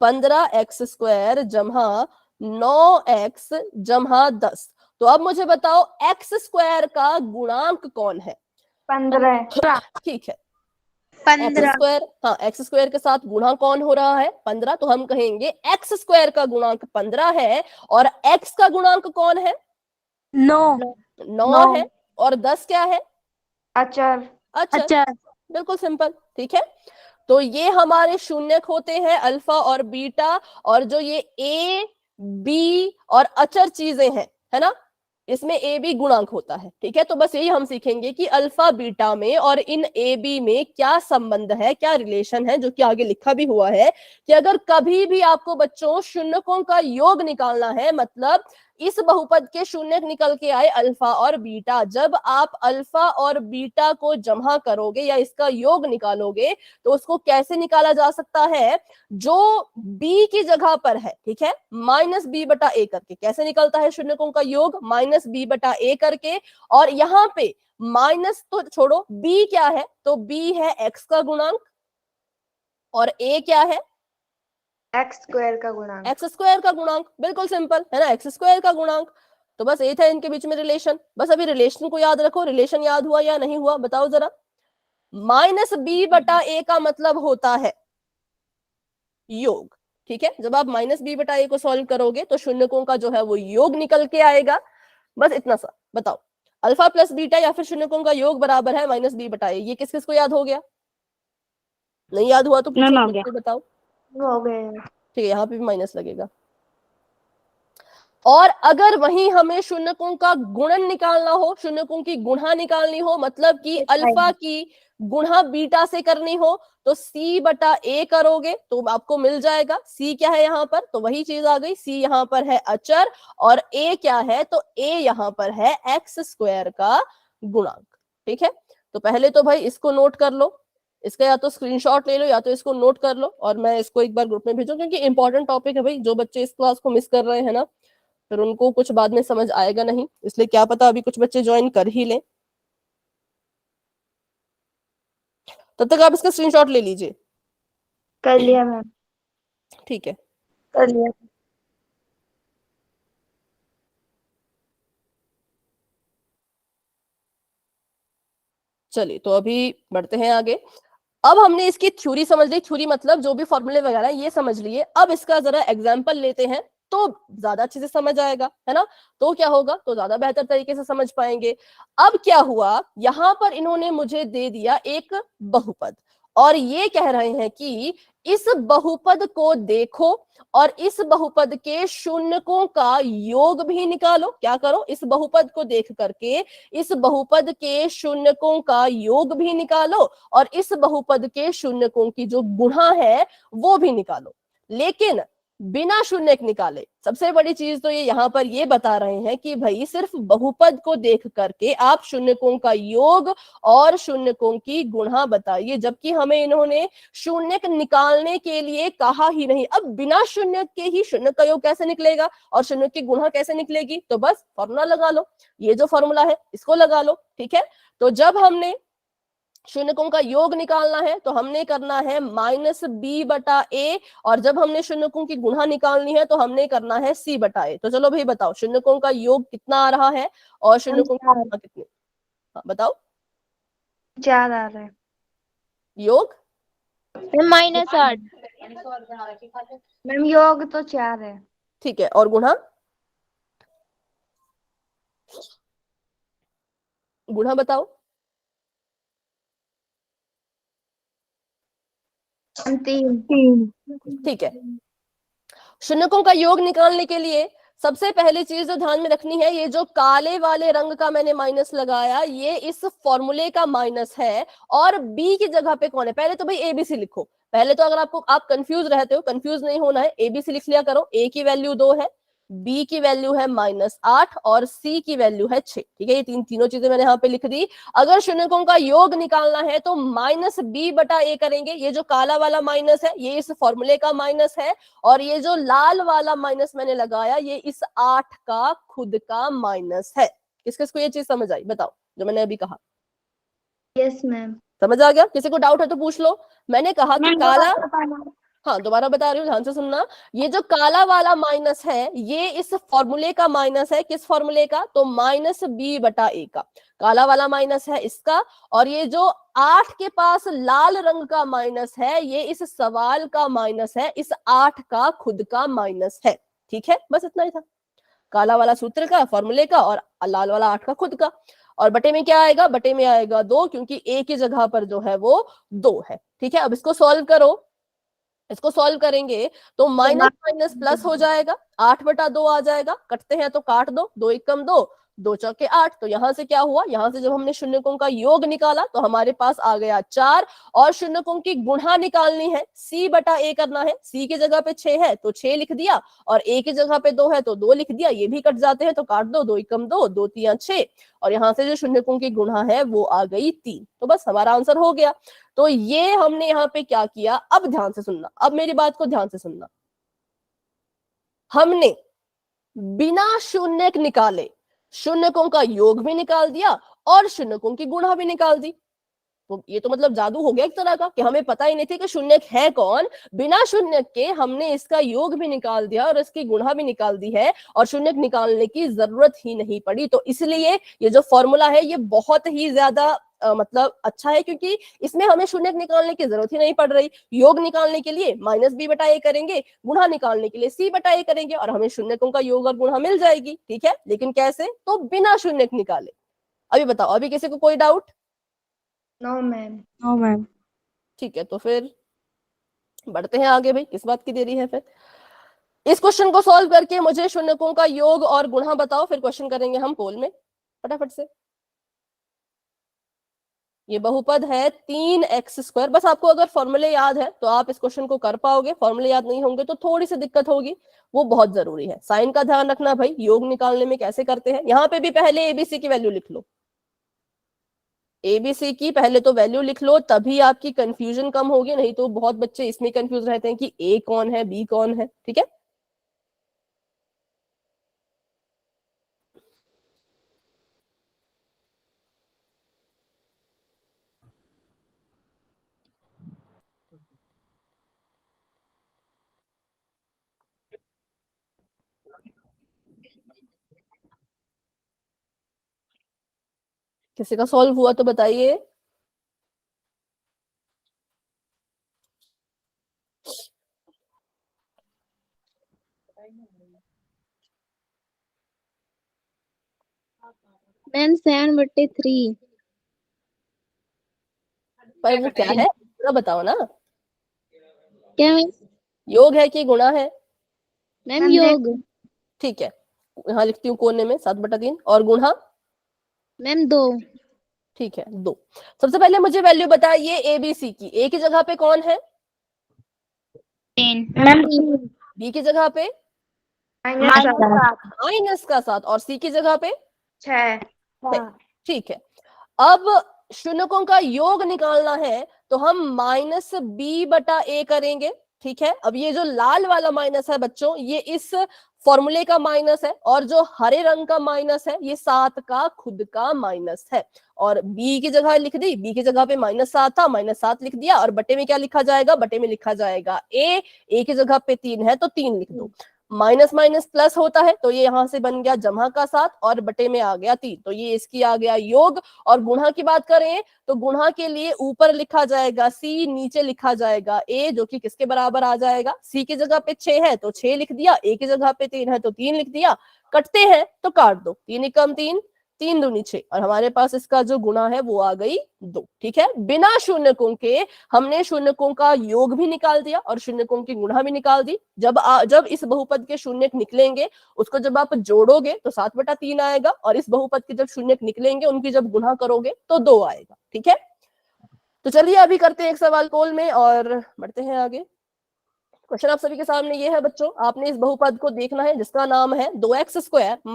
15x² जमा 9x जमा 10, तो अब मुझे बताओ x² का गुणांक कौन है।
15।
ठीक है,
15।
x², हाँ x² के साथ गुणा कौन हो रहा है 15, तो हम कहेंगे x² का गुणांक 15 है और x का गुणांक कौन है 9 है और 10 क्या है
अचर।
अचर।
अच्छा,
बिल्कुल सिंपल, ठीक है। तो ये हमारे शून्यक होते हैं अल्फा और बीटा, और जो ये ए बी और अचर चीजें हैं, है ना, इसमें ए बी गुणांक होता है, ठीक है। तो बस यही हम सीखेंगे कि अल्फा बीटा में और इन ए बी में क्या संबंध है, क्या रिलेशन है, जो कि आगे लिखा भी हुआ है कि अगर कभी भी आपको बच्चों शून्यकों का योग निकालना है, मतलब इस बहुपद के शून्यक निकल के आए अल्फा और बीटा, जब आप अल्फा और बीटा को जमा करोगे या इसका योग निकालोगे तो उसको कैसे निकाला जा सकता है, जो b की जगह पर है, ठीक है, -b/a करके। कैसे निकलता है शून्यकों का योग, -b/a करके। और यहाँ पे माइनस तो छोड़ो, b क्या है, तो b है x का गुणांक और a क्या है
x² का गुणांक।
x² का गुणांक। बिल्कुल सिंपल है ना, x² का गुणांक। तो बस ये था इनके बीच में रिलेशन। बस अभी रिलेशन को याद रखो, रिलेशन याद हुआ या नहीं हुआ बताओ जरा। -b/a का मतलब होता है योग, ठीक है। जब आप -b/a को सॉल्व करोगे तो शून्यकों का जो है वो योग निकल के आएगा, बस इतना सा। बताओ, अल्फा प्लस बीटा या फिर शून्यकों का योग बराबर है माइनस बी बटा ए। ये किस किस को याद हो गया? नहीं याद हुआ तो
मैम
पूछो,
हो
खुद
गया।
से बताओ।
हो गए।
ठीक है, यहाँ पे भी माइनस लगेगा। और अगर वहीं हमें शून्यकों का गुणन निकालना हो, शून्यकों की गुणा निकालनी हो, मतलब कि अल्फा की गुणा बीटा से करनी हो, तो सी बटा ए करोगे तो आपको मिल जाएगा। सी क्या है यहाँ पर? तो वही चीज आ गई, सी यहाँ पर है अचर, और ए क्या है? तो ए यहाँ पर है एक्स स्क्वायर का गुणांक। ठीक है, तो पहले तो भाई इसको नोट कर लो, इसका या तो स्क्रीनशॉट ले लो या तो इसको नोट कर लो, और मैं इसको एक बार ग्रुप में भेजूं, क्योंकि इंपॉर्टेंट टॉपिक है भाई। जो बच्चे इस क्लास को मिस कर रहे हैं ना, फिर उनको कुछ बाद में समझ आएगा नहीं, इसलिए क्या पता अभी कुछ बच्चे ज्वाइन कर ही लें, तब तक आप इसका स्क्रीनशॉट ले लीजिए।
कर लिया मैम,
ठीक है,
कर लिया।
चलिए तो अभी बढ़ते हैं आगे। अब हमने इसकी थ्योरी समझ ली, थ्योरी मतलब जो भी फॉर्मूले वगैरह ये समझ लिए। अब इसका जरा एग्जांपल लेते हैं तो ज्यादा अच्छे से समझ आएगा, है ना? तो क्या होगा, तो ज्यादा बेहतर तरीके से समझ पाएंगे। अब क्या हुआ, यहां पर इन्होंने मुझे दे दिया एक बहुपद, और ये कह रहे हैं कि इस बहुपद को देखो और इस बहुपद के शून्यकों का योग भी निकालो। क्या करो, इस बहुपद को देख करके इस बहुपद के शून्यकों का योग भी निकालो और इस बहुपद के शून्यकों की जो गुणा है वो भी निकालो, लेकिन बिना शून्यक निकाले। सबसे बड़ी चीज तो ये यहाँ पर ये बता रहे हैं कि भाई सिर्फ बहुपद को देख करके आप शून्यकों का योग और शून्यकों की गुणा बताइए, जबकि हमें इन्होंने शून्यक निकालने के लिए कहा ही नहीं। अब बिना शून्यक के ही शून्य का योग कैसे निकलेगा और शून्य की गुणा कैसे निकलेगी? तो बस फॉर्मूला लगा लो, ये जो फॉर्मूला है इसको लगा लो। ठीक है, तो जब हमने शून्यकों का योग निकालना है तो हमने करना है माइनस बी बटा ए, और जब हमने शून्यकों की गुणा निकालनी है तो हमने करना है सी बटा ए। तो चलो भाई बताओ, शून्यकों का योग कितना आ रहा है और शून्यकों की गुणा कितनी? हाँ बताओ,
4 आ रहा है
योग
-8।
मैम, योग तो 4 है।
ठीक है, और गुणा? गुणा बताओ।
3।
ठीक है, शून्यकों का योग निकालने के लिए सबसे पहली चीज जो ध्यान में रखनी है, ये जो काले वाले रंग का मैंने माइनस लगाया, ये इस फॉर्मूले का माइनस है, और बी की जगह पे कौन है? पहले तो भाई एबीसी लिखो। पहले तो अगर आप कंफ्यूज रहते हो, कंफ्यूज नहीं होना है, एबीसी लिख लिया करो। ए की वैल्यू 2 है, बी की वैल्यू है -8 और सी की वैल्यू है 6। ठीक है, ये तीनों चीजें मैंने यहाँ पे लिख दी। अगर शून्यकों का योग निकालना है तो माइनस बी बटा ए करेंगे। ये जो काला वाला माइनस है ये इस फॉर्मूले का माइनस है, और ये जो लाल वाला माइनस मैंने लगाया ये इस 8 का खुद का माइनस है। किस किस को ये चीज समझ आई बताओ, जो मैंने अभी कहा?
Yes ma'am.
समझ आ गया? किसी को डाउट है तो पूछ लो। मैंने कहा कि काला, हाँ दोबारा बता रही हूँ, ध्यान से सुनना। ये जो काला वाला माइनस है ये इस फॉर्मूले का माइनस है। किस फॉर्मूले का? तो माइनस बी बटा ए का। काला वाला माइनस है इसका, और ये जो 8 के पास लाल रंग का माइनस है ये इस सवाल का माइनस है, इस 8 का खुद का माइनस है। ठीक है, बस इतना ही था। काला वाला सूत्र का, फॉर्मूले का, और लाल वाला 8 का खुद का। और बटे में क्या आएगा? बटे में आएगा 2, क्योंकि ए की जगह पर जो है वो 2 है। ठीक है, अब इसको सॉल्व करो। इसको सॉल्व करेंगे तो माइनस माइनस प्लस हो जाएगा, 8 बटा 2 आ जाएगा। कटते हैं तो काट दो, 2 एकम 2, 2 चौके 8। तो यहां से क्या हुआ, यहां से जब हमने शून्यकों का योग निकाला तो हमारे पास आ गया 4, और शून्यकों की गुणा निकालनी है, सी बटा ए करना है। सी की जगह पे 6 है तो 6 लिख दिया, और ए की जगह पे 2 है तो 2 लिख दिया। ये भी कट जाते हैं तो काट दो, 2 एकम 2, 2 तिया 6, और यहाँ से जो शून्यकों की गुणा है वो आ गई 3। तो बस हमारा आंसर हो गया। तो ये हमने यहाँ पे क्या किया, अब ध्यान से सुनना, अब मेरी बात को ध्यान से सुनना। हमने बिना शून्यक निकाले शून्यकों का योग भी निकाल दिया और शून्यकों की गुणा भी निकाल दी। तो ये तो मतलब जादू हो गया एक तरह का, कि हमें पता ही नहीं थी कि शून्यक है कौन। बिना शून्यक के हमने इसका योग भी निकाल दिया और इसकी गुणा भी निकाल दी है, और शून्यक निकालने की जरूरत ही नहीं पड़ी। तो इसलिए ये जो फॉर्मूला है ये बहुत ही ज्यादा मतलब अच्छा है, क्योंकि इसमें हमें शून्य निकालने की जरूरत ही नहीं पड़ रही। योग निकालने के लिए -b/a करेंगे, गुणा निकालने के लिए c/a करेंगे और हमें शून्यकों का योग और गुणा मिल जाएगी। ठीक है, लेकिन कैसे? तो बिना शून्य निकाले। अभी बताओ, अभी किसी को कोई doubt?
No ma'am.
No ma'am.
ठीक है, तो फिर बढ़ते हैं आगे। भाई किस बात की देरी है फिर? इस क्वेश्चन को सॉल्व करके मुझे शून्यकों का योग और गुणा बताओ, फिर क्वेश्चन करेंगे हम पोल में फटाफट से। ये बहुपद है 3x²। बस आपको अगर फॉर्मूले याद है तो आप इस क्वेश्चन को कर पाओगे, फॉर्मूले याद नहीं होंगे तो थोड़ी सी दिक्कत होगी, वो बहुत जरूरी है। साइन का ध्यान रखना भाई, योग निकालने में कैसे करते हैं। यहाँ पे भी पहले एबीसी की वैल्यू लिख लो, एबीसी की पहले तो वैल्यू लिख लो, तभी आपकी कंफ्यूजन कम होगी। नहीं तो बहुत बच्चे इसमें कंफ्यूज रहते हैं कि ए कौन है, बी कौन है। ठीक है, किसी का सॉल्व हुआ तो बताइए।
मैम 7/3।
पर वो क्या है पूरा बताओ ना,
क्या मैम?
योग है कि गुणा है?
मैम
मैम
योग।
ठीक है, यहाँ लिखती हूँ कोने में 7/3। और गुणा?
मैम 2।
ठीक है, 2। सबसे पहले मुझे वैल्यू बताइए एबीसी की। ए की जगह पे कौन है?
10। मैम
बी की जगह पे -7 और सी की जगह पे
6।
6। ठीक है, अब शून्यकों का योग निकालना है तो हम -b/a करेंगे। ठीक है, अब ये जो लाल वाला माइनस है बच्चों, ये इस फॉर्मूले का माइनस है, और जो हरे रंग का माइनस है ये 7 का खुद का माइनस है। और b की जगह लिख दी, b की जगह पे -7 था, -7 लिख दिया। और बटे में क्या लिखा जाएगा? बटे में लिखा जाएगा a की जगह पे 3 है तो 3 लिख दो। माइनस माइनस प्लस होता है तो ये यहां से बन गया जमा का 7 और बटे में आ गया 3, तो ये इसकी आ गया योग। और गुणा की बात करें तो गुणा के लिए ऊपर लिखा जाएगा c, नीचे लिखा जाएगा a, जो कि किसके बराबर आ जाएगा? c की जगह पे 6 है तो 6 लिख दिया, a की जगह पे 3 है तो 3 लिख दिया। कटते हैं तो काट दो, 3 एकम 3, 3 दूनी 6, और हमारे पास इसका जो गुणा है वो आ गई 2। ठीक है, बिना शून्यकों के हमने शून्यकों का योग भी निकाल दिया और शून्यकों की गुणा भी निकाल दी। जब इस बहुपद के शून्य निकलेंगे उसको जब आप जोड़ोगे तो 7/3 आएगा, और इस बहुपद के जब शून्य निकलेंगे उनकी जब गुणा करोगे तो 2 आएगा। ठीक है, तो चलिए अभी करते हैं एक सवाल पोल में और बढ़ते हैं आगे। क्वेश्चन आप सभी के सामने ये है बच्चों, आपने इस बहुपद को देखना है जिसका नाम है 2x² -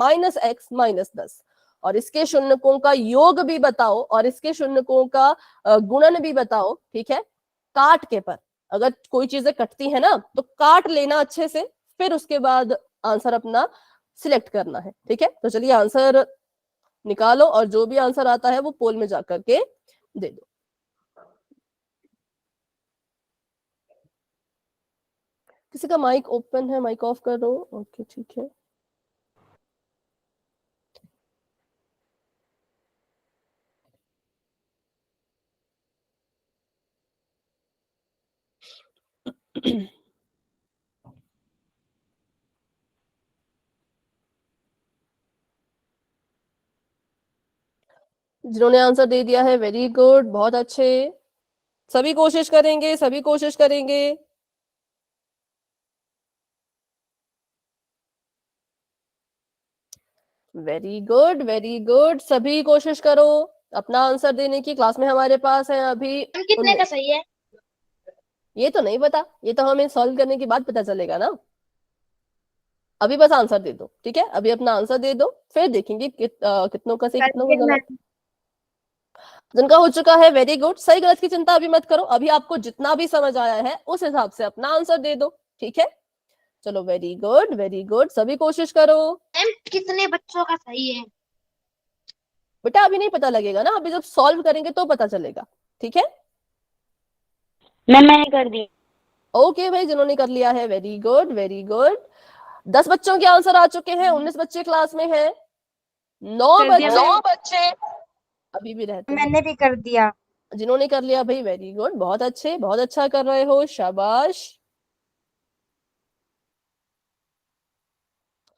x - 10, और इसके शून्यकों का योग भी बताओ और इसके शून्यकों का गुणन भी बताओ। ठीक है, काट के, पर अगर कोई चीजें कटती है ना तो काट लेना अच्छे से, फिर उसके बाद आंसर अपना सिलेक्ट करना है। ठीक है, तो चलिए आंसर निकालो और जो भी आंसर आता है वो पोल में जाकर के दे दो। किसी का माइक ओपन है, माइक ऑफ कर दो। ओके ठीक है, जिन्होंने आंसर दे दिया है वेरी गुड, बहुत अच्छे। सभी कोशिश करेंगे, सभी कोशिश करेंगे। वेरी गुड, वेरी गुड, सभी कोशिश करो अपना आंसर देने की। क्लास में हमारे पास है अभी
कितने का सही है?
ये तो नहीं पता, ये तो हमें सॉल्व करने के बाद पता चलेगा ना। अभी बस आंसर दे दो। ठीक है, अभी अपना आंसर दे दो, फिर देखेंगे कितनों का सही कितनों का गलत। जिनका हो चुका है वेरी गुड, सही गलत की चिंता अभी मत करो, अभी आपको जितना भी समझ आया है उस हिसाब से अपना आंसर दे दो। ठीक है, चलो वेरी गुड, वेरी गुड, सभी कोशिश करो।
मैम कितने बच्चों का सही है?
बेटा अभी नहीं पता लगेगा ना, अभी जब सॉल्व करेंगे तो पता चलेगा। ठीक है,
मैम मैंने कर दी।
ओके भाई, जिन्होंने कर लिया है वेरी गुड, वेरी गुड। 10 बच्चों के आंसर आ चुके हैं, 19 बच्चे क्लास में हैं, 9 बच्चे अभी भी रहते हैं।
मैंने भी कर दिया।
जिन्होंने कर लिया भाई वेरी गुड, बहुत अच्छे, बहुत अच्छा कर रहे हो, शाबाश।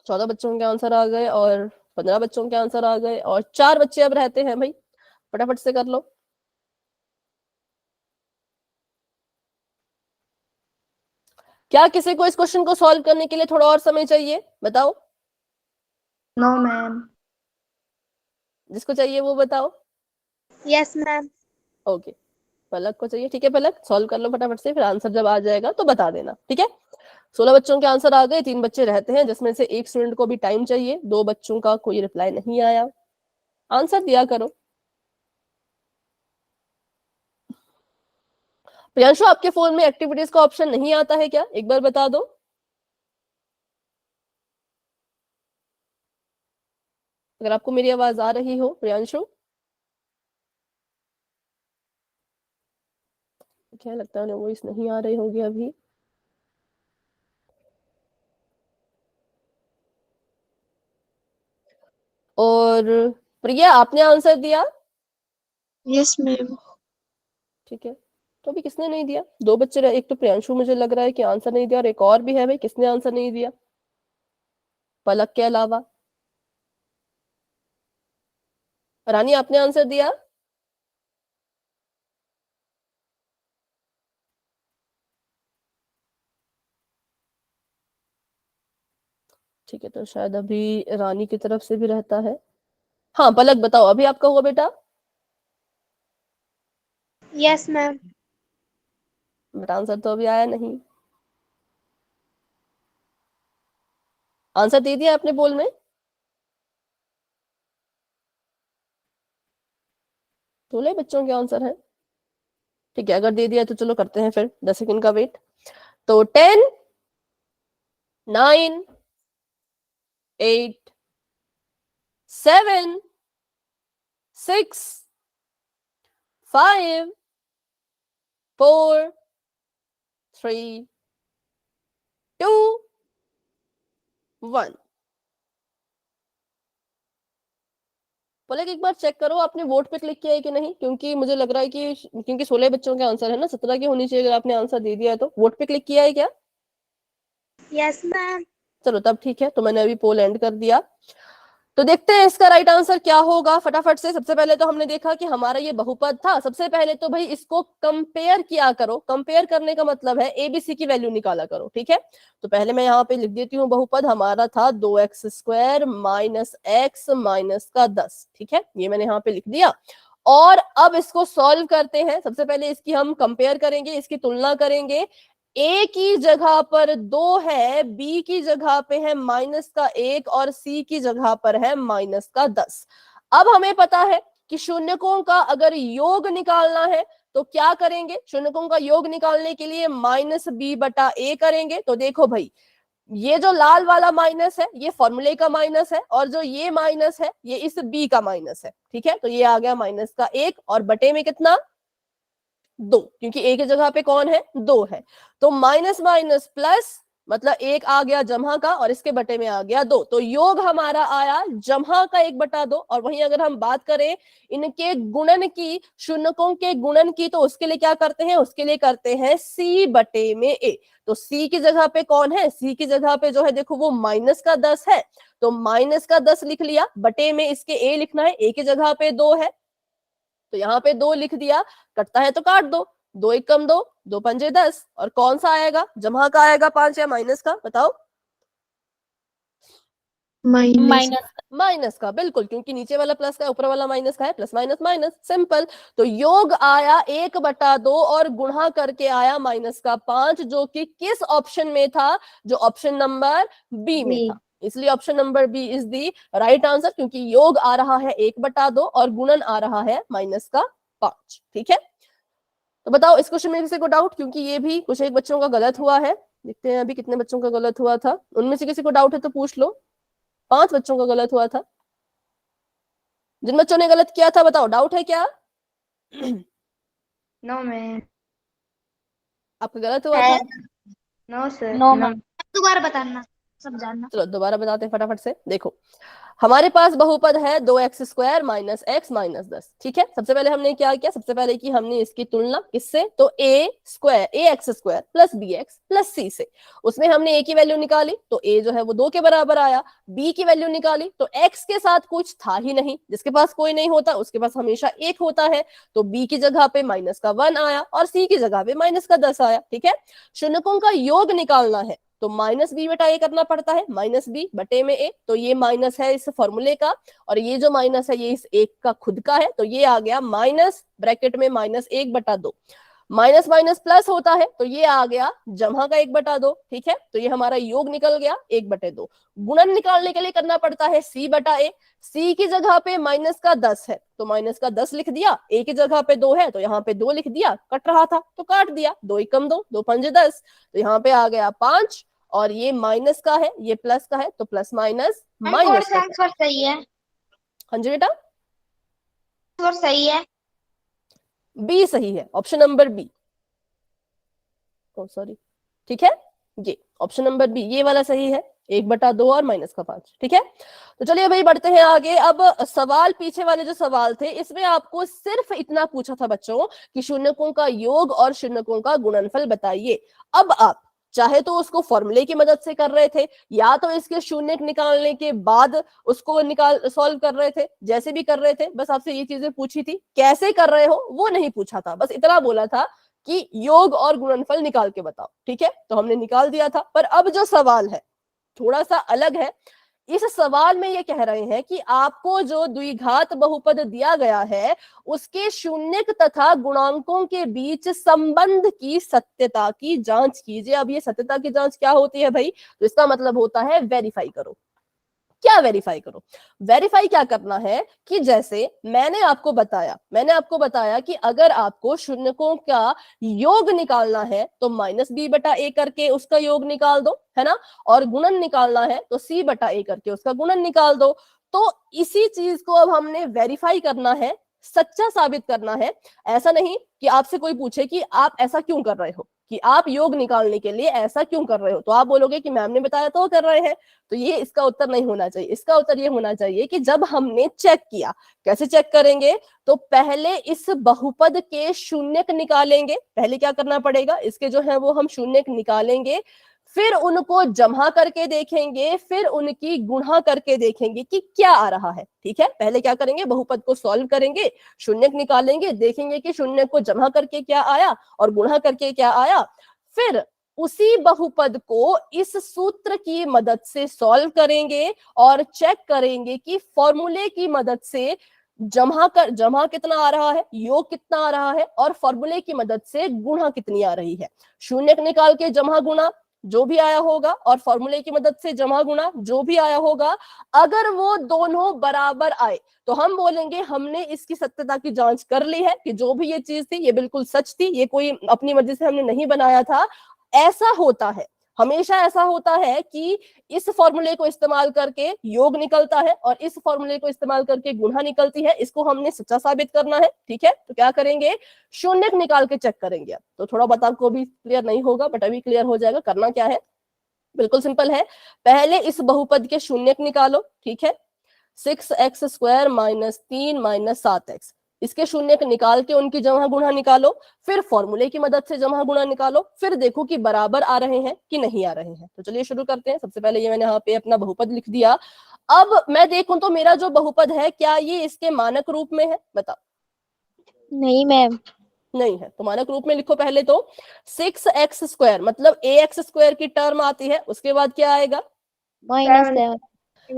14 बच्चों के आंसर आ गए और 15 बच्चों के आंसर आ गए और 4 बच्चे अब रहते हैं भाई, फटाफट से कर लो। क्या किसी को इस क्वेश्चन को सॉल्व करने के लिए थोड़ा और समय चाहिए? बताओ,
नो मैम।
जिसको चाहिए वो बताओ।
Yes ma'am.
ओके, पलक को चाहिए, ठीक है पलक सॉल्व कर लो फटाफट से, फिर आंसर जब आ जाएगा तो बता देना, ठीक है। 16 बच्चों के आंसर आ गए, 3 बच्चे रहते हैं जिसमें से एक स्टूडेंट को भी टाइम चाहिए, 2 बच्चों का कोई रिप्लाई नहीं आया, आंसर दिया करो। प्रियांशु, आपके फोन में एक्टिविटीज का ऑप्शन नहीं आता है क्या? एक बार बता दो। अगर आपको मेरी आवाज आ रही हो प्रियांशु। क्या लगता है वॉइस नहीं आ रही होगी अभी। और प्रिया, आपने आंसर दिया?
Yes ma'am.
ठीक है, तो अभी किसने नहीं दिया? 2 बच्चे एक तो प्रियांशु मुझे लग रहा है कि आंसर नहीं दिया, और एक और भी है भाई, किसने आंसर नहीं दिया पलक के अलावा? रानी, आपने आंसर दिया? ठीक है, तो शायद अभी रानी की तरफ से भी रहता है। हाँ पलक बताओ, अभी आपका हुआ बेटा?
Yes ma'am.
बट आंसर तो अभी आया नहीं। आंसर दे दिया आपने बोल में? 16 बच्चों के आंसर है, ठीक है, अगर दे दिया तो चलो करते हैं फिर 10 सेकंड का वेट। तो 10, 9, 8, 7, 6, 5, 4, 3, 2, 1। बोले कि एक बार चेक करो आपने वोट पे क्लिक किया है कि नहीं, क्योंकि मुझे लग रहा है कि क्योंकि 16 बच्चों के आंसर है ना, 17 की होनी चाहिए अगर आपने आंसर दे दिया है तो। वोट पे क्लिक किया है क्या?
Yes ma'am.
चलो तब ठीक है, तो मैंने अभी पोल एंड कर दिया। तो देखते हैं इसका राइट आंसर क्या होगा फटाफट से। सबसे पहले तो हमने देखा कि हमारा ये बहुपद था, सबसे पहले तो भाई इसको कंपेयर किया करो। कंपेयर करने का मतलब है एबीसी की वैल्यू निकाला करो, ठीक है। तो पहले मैं यहाँ पे लिख देती हूँ, बहुपद हमारा था 2x² माइनस एक्स माइनस का 10, ठीक है, ये मैंने यहाँ पे लिख दिया। और अब इसको सॉल्व करते हैं। सबसे पहले इसकी हम कंपेयर करेंगे, इसकी तुलना करेंगे। ए की जगह पर 2 है, बी की जगह पे है -1 और सी की जगह पर है -10। अब हमें पता है कि शून्यकों का अगर योग निकालना है तो क्या करेंगे? शून्यकों का योग निकालने के लिए -b/a करेंगे। तो देखो भाई, ये जो लाल वाला माइनस है ये फॉर्मूले का माइनस है, और जो ये माइनस है ये इस बी का माइनस है, ठीक है। तो ये आ गया -1 और बटे में कितना? 2, क्योंकि ए की जगह पे कौन है? 2 है। तो माइनस माइनस प्लस, मतलब 1 आ गया जमा का और इसके बटे में आ गया 2। तो योग हमारा आया जमा का 1/2। और वहीं अगर हम बात करें इनके गुणन की, शून्यकों के गुणन की, तो उसके लिए क्या करते हैं? उसके लिए करते हैं c/a। तो c की जगह पे कौन है? c की जगह पे जो है देखो वो -10 है, तो -10 लिख लिया, बटे में इसके a लिखना है, a की जगह पे 2 है तो यहाँ पे 2 लिख दिया। कटता है तो काट दो, 2 1 कम 2, 2 पंजे 10। और कौन सा आएगा? जमा का आएगा 5 या माइनस का? बताओ।
माइनस।
माइनस का, बिल्कुल, क्योंकि नीचे वाला प्लस का है, ऊपर वाला माइनस का है, प्लस माइनस माइनस, सिंपल। तो योग आया 1/2 और गुणा करके आया -5, जो कि किस ऑप्शन में था? जो ऑप्शन नंबर बी में था। इसलिए option number B is the right answer, क्योंकि योग आ रहा है 1/2 और गुणन आ रहा है -5, ठीक है। तो बताओ इस क्वेश्चन में किसी को डाउट? क्योंकि ये भी कुछ एक बच्चों का गलत हुआ है। देखते हैं अभी कितने बच्चों का गलत हुआ था, उनमें से किसी को डाउट है तो पूछ लो। 5 बच्चों का गलत हुआ था। जिन बच्चों ने गलत किया था बताओ, डाउट है क्या?
No ma'am.
आपका गलत हुआ था?
No sir.
No ma'am. दोबारा बताना। सब जानना।
चलो दोबारा बताते हैं फटाफट से। देखो हमारे पास बहुपद है 2x² माइनस x माइनस 10। ठीक है, सबसे पहले हमने क्या किया, सबसे पहले की हमने इसकी तुलना किससे, तो ax² plus bx plus c से। उसमें हमने a की वैल्यू निकाली तो a जो है वो 2 के बराबर आया, b की वैल्यू निकाली तो x के साथ कुछ था ही नहीं, जिसके पास कोई नहीं होता उसके पास हमेशा 1 होता है, तो b की जगह पे -1 आया और c की जगह पे -10 आया। ठीक है, शून्यकों का योग निकालना है तो -b बटा a करना पड़ता है, -b बटे में a, तो ये माइनस है इस फॉर्मूले का और ये जो माइनस है ये इस एक का खुद का है, तो ये आ गया माइनस ब्रैकेट में -1/2। माइनस माइनस प्लस होता है तो ये आ गया जमा का 1/2। ठीक है, तो ये हमारा योग निकल गया 1/2। गुणन निकालने के लिए करना पड़ता है c बटा a, c की जगह पे -10 है तो -10 लिख दिया, a की जगह पे 2 है तो यहाँ पे 2 लिख दिया, कट रहा था तो काट दिया, 2 एकम 2, 2 पंजे 10, तो यहाँ पे आ गया 5 और ये माइनस का है ये प्लस का है तो प्लस माइनस माइनस का।
आंसर सही है।
हाँ जी बेटा,
आंसर सही है।
बी सही है, ऑप्शन नंबर बी। ओ सॉरी, ठीक है, ये ऑप्शन नंबर बी ये वाला सही है, 1/2 और -5। ठीक है, तो चलिए भाई बढ़ते हैं आगे। अब सवाल पीछे वाले जो सवाल थे इसमें आपको सिर्फ इतना पूछा था बच्चों कि शून्यकों का योग और शून्यकों का गुणनफल बताइए। अब आप चाहे तो उसको फॉर्मूले की मदद से कर रहे थे या तो इसके शून्य निकालने के बाद उसको सॉल्व कर रहे थे, जैसे भी कर रहे थे, बस आपसे ये चीजें पूछी थी। कैसे कर रहे हो वो नहीं पूछा था, बस इतना बोला था कि योग और गुणनफल निकाल के बताओ। ठीक है, तो हमने निकाल दिया था। पर अब जो सवाल है थोड़ा सा अलग है। इस सवाल में ये कह रहे हैं कि आपको जो द्विघात बहुपद दिया गया है उसके शून्यक तथा गुणांकों के बीच संबंध की सत्यता की जांच कीजिए। अब ये सत्यता की जांच क्या होती है भाई, तो इसका मतलब होता है वेरीफाई करो। क्या वेरीफाई करो, वेरीफाई क्या करना है कि जैसे मैंने आपको बताया कि अगर आपको शून्यकों का योग निकालना है तो -b बटा a करके उसका योग निकाल दो, है ना, और गुणन निकालना है तो c बटा a करके उसका गुणन निकाल दो। तो इसी चीज को अब हमने वेरीफाई करना है, सच्चा साबित करना है। ऐसा नहीं कि आपसे कोई पूछे कि आप ऐसा क्यों कर रहे हो, कि आप योग निकालने के लिए ऐसा क्यों कर रहे हो, तो आप बोलोगे कि मैम ने बताया तो कर रहे हैं। तो ये इसका उत्तर नहीं होना चाहिए। इसका उत्तर ये होना चाहिए कि जब हमने चेक किया, कैसे चेक करेंगे, तो पहले इस बहुपद के शून्यक निकालेंगे। पहले क्या करना पड़ेगा, इसके जो है वो हम शून्यक निकालेंगे, फिर उनको जमा करके देखेंगे, फिर उनकी गुणा करके देखेंगे कि क्या आ रहा है। ठीक है, पहले क्या करेंगे, बहुपद को सॉल्व करेंगे, शून्यक निकालेंगे, देखेंगे कि शून्यक को जमा करके क्या आया और गुणा करके क्या आया, फिर उसी बहुपद को इस सूत्र की मदद से सॉल्व करेंगे और चेक करेंगे कि फॉर्मूले की मदद से जमा कितना आ रहा है, योग कितना आ रहा है और फॉर्मूले की मदद से गुणा कितनी आ रही है। शून्यक निकाल के जमा गुणा जो भी आया होगा और फॉर्मूले की मदद से जमा गुणा जो भी आया होगा, अगर वो दोनों बराबर आए तो हम बोलेंगे हमने इसकी सत्यता की जांच कर ली है कि जो भी ये चीज थी ये बिल्कुल सच थी, ये कोई अपनी मर्जी से हमने नहीं बनाया था। ऐसा होता है, हमेशा ऐसा होता है कि इस फॉर्मूले को इस्तेमाल करके योग निकलता है और इस फॉर्मूले को इस्तेमाल करके गुणा निकलती है। इसको हमने सच्चा साबित करना है। ठीक है, तो क्या करेंगे, शून्यक निकाल के चेक करेंगे। तो थोड़ा बता को भी क्लियर नहीं होगा बट अभी क्लियर हो जाएगा। करना क्या है, बिल्कुल सिंपल है। पहले इस बहुपद के शून्यक निकालो। ठीक है, 6x² -3 -7x, इसके शून्यक निकाल के उनकी जमा गुणा निकालो, फिर फॉर्मूले की मदद से जमा गुणा निकालो, फिर देखो कि बराबर आ रहे हैं कि नहीं आ रहे हैं। तो चलिए शुरू करते हैं। सबसे पहले ये मैंने यहाँ पे अपना बहुपद लिख दिया। अब मैं देखूं तो मेरा जो बहुपद है क्या ये इसके मानक रूप में है, बताओ।
नहीं मैम।
नहीं है, तो मानक रूप में लिखो पहले तो 6x² मतलब ax² की टर्म आती है, उसके बाद क्या आएगा,
-7।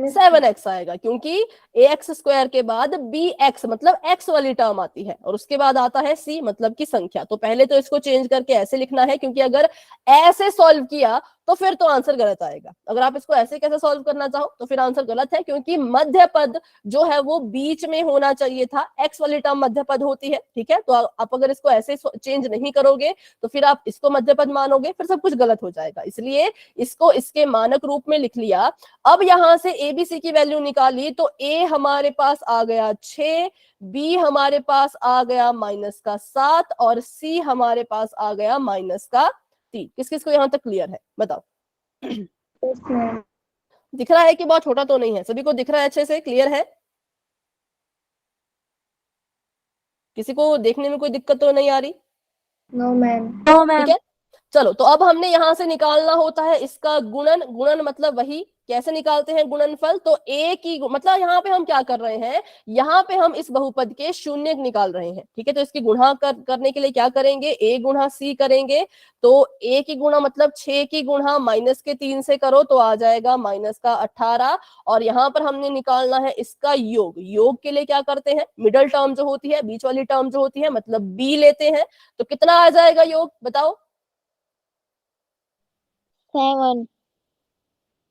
7x आएगा, क्योंकि ax² के बाद bx मतलब x वाली टर्म आती है और उसके बाद आता है c मतलब की संख्या। तो पहले तो इसको चेंज करके ऐसे लिखना है, क्योंकि अगर ऐसे सॉल्व किया तो फिर तो आंसर गलत आएगा। अगर आप इसको ऐसे कैसे सॉल्व करना चाहो तो फिर आंसर गलत है, क्योंकि मध्य पद जो है वो बीच में होना चाहिए था, x वाली टर्म मध्य पद होती है। ठीक है, तो आप अगर इसको ऐसे चेंज नहीं करोगे तो फिर आप इसको मध्य पद मानोगे, फिर सब कुछ गलत हो जाएगा। इसलिए इसको इसके मानक रूप में लिख लिया। अब यहां से ABC की वैल्यू निकाली तो A हमारे पास आ गया 6, B हमारे पास आ गया -7 और C हमारे पास आ गया -3। किस किस को यहां तक क्लियर है, बताओ। दिख रहा है कि बहुत छोटा तो नहीं है? सभी को दिख रहा है, अच्छे से क्लियर है? किसी को देखने में कोई दिक्कत तो नहीं आ रही?
No ma'am.
ठीक है, चलो तो अब हमने यहां से निकालना होता है इसका गुणन। गुणन मतलब वही, कैसे निकालते हैं गुणनफल? तो a की मतलब यहाँ पे हम क्या कर रहे हैं, यहाँ पे हम इस बहुपद के शून्य निकाल रहे हैं। ठीक है, तो इसकी गुणा करने के लिए क्या करेंगे, a गुणा c करेंगे। तो a की गुणा मतलब 6 की गुणा माइनस के 3 से करो तो आ जाएगा माइनस का 18। और यहाँ पर हमने निकालना है इसका योग। योग के लिए क्या करते हैं, मिडल टर्म जो होती है, बीच वाली टर्म जो होती है, मतलब b लेते हैं। तो कितना आ जाएगा योग, बताओ?
7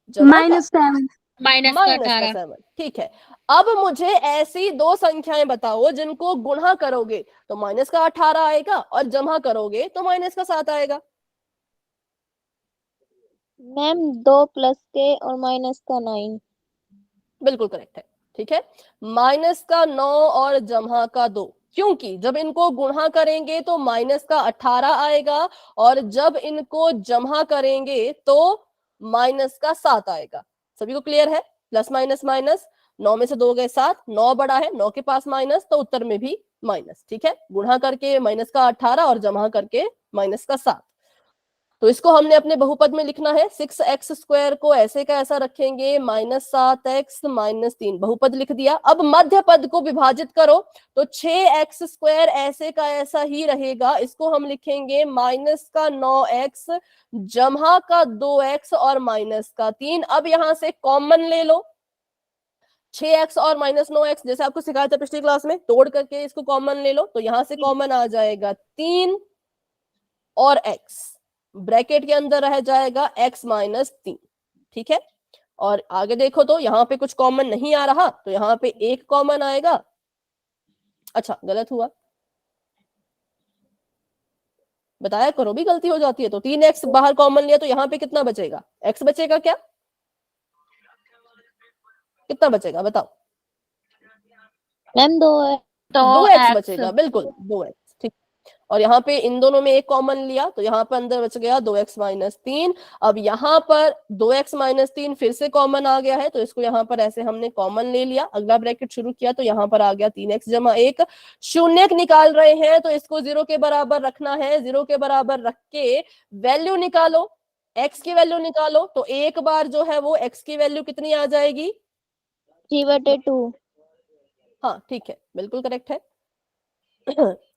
-7
माइनस का 18।
-7। ठीक है, अब मुझे ऐसी दो संख्याएं बताओ जिनको गुणा करोगे तो माइनस का 18 आएगा और जमा करोगे तो माइनस का 7 आएगा।
मैम 2 प्लस के और माइनस का 9।
बिल्कुल करेक्ट है। ठीक है, माइनस का 9 और जमा का 2, क्योंकि जब इनको गुणा करेंगे तो माइनस का 18 आएगा और जब इनको जमा करेंगे तो माइनस का 7 आएगा। सभी को क्लियर है? प्लस माइनस माइनस, 9 में से 2 गए 7, 9 बड़ा है, 9 के पास माइनस, तो उत्तर में भी माइनस। ठीक है, गुणा करके माइनस का 18 और जमा करके माइनस का 7। तो इसको हमने अपने बहुपद में लिखना है। 6x² को ऐसे का ऐसा रखेंगे, -7x -3, बहुपद लिख दिया। अब मध्य पद को विभाजित करो तो 6x² ऐसे का ऐसा ही रहेगा। इसको हम लिखेंगे माइनस का 9x जमा का 2x और माइनस का 3। अब यहां से कॉमन ले लो, 6x और -9x, जैसे आपको सिखाया था पिछली क्लास में, तोड़ करके इसको कॉमन ले लो। तो यहां से कॉमन आ जाएगा 3 और x, ब्रैकेट के अंदर रह जाएगा x -3। ठीक है, और आगे देखो तो यहाँ पे कुछ कॉमन नहीं आ रहा, तो यहाँ पे एक कॉमन आएगा। अच्छा, गलत हुआ, बताया करो भी, गलती हो जाती है। तो 3x बाहर कॉमन लिया तो यहाँ पे कितना बचेगा, x बचेगा क्या, कितना बचेगा बताओ?
मैम 2 है।
2x बचेगा, बिल्कुल 2x। ठीक, और यहाँ पे इन दोनों में एक कॉमन लिया तो यहाँ पर अंदर बच गया 2x -3। अब यहाँ पर 2x -3 फिर से कॉमन आ गया है, तो इसको यहाँ पर ऐसे हमने कॉमन ले लिया, अगला ब्रैकेट शुरू किया तो यहाँ पर आ गया 3x जमा 1। शून्य निकाल रहे हैं तो इसको 0 के बराबर रखना है। 0 के बराबर रख के वैल्यू निकालो, x की वैल्यू निकालो। तो एक बार जो है वो x की वैल्यू कितनी आ जाएगी,
3/2।
हाँ ठीक है, बिल्कुल करेक्ट है।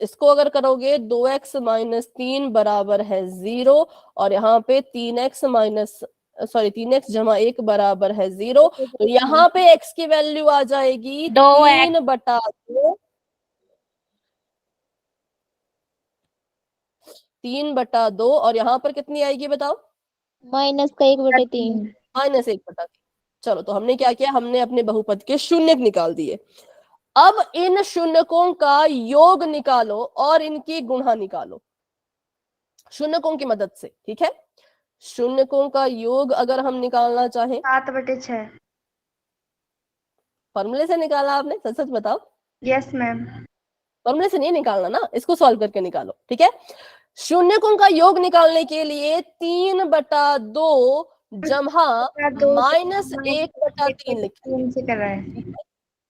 इसको अगर करोगे 2x -3 बराबर है 0 और यहाँ पे 3x जमा 1 बराबर है 0। तो यहाँ पे x की वैल्यू आ जाएगी 3/2। 3/2 और यहाँ पर कितनी आएगी बताओ?
माइनस का 1/3।
-1/3। चलो, तो हमने क्या किया, हमने अपने बहुपद के शून्य निकाल दिए। अब इन शून्यकों का योग निकालो और इनकी गुणा निकालो शून्यकों की मदद से। ठीक है, शून्यकों का योग अगर हम निकालना चाहें,
7/6।
फॉर्मूले से निकाला आपने? सच सच बताओ।
Yes ma'am.
फॉर्मूले से नहीं निकालना ना, इसको सॉल्व करके निकालो। ठीक है, शून्यकों का योग निकालने के लिए 3/2 जमा -1/3 लिखेंगे।
से कर रहा है।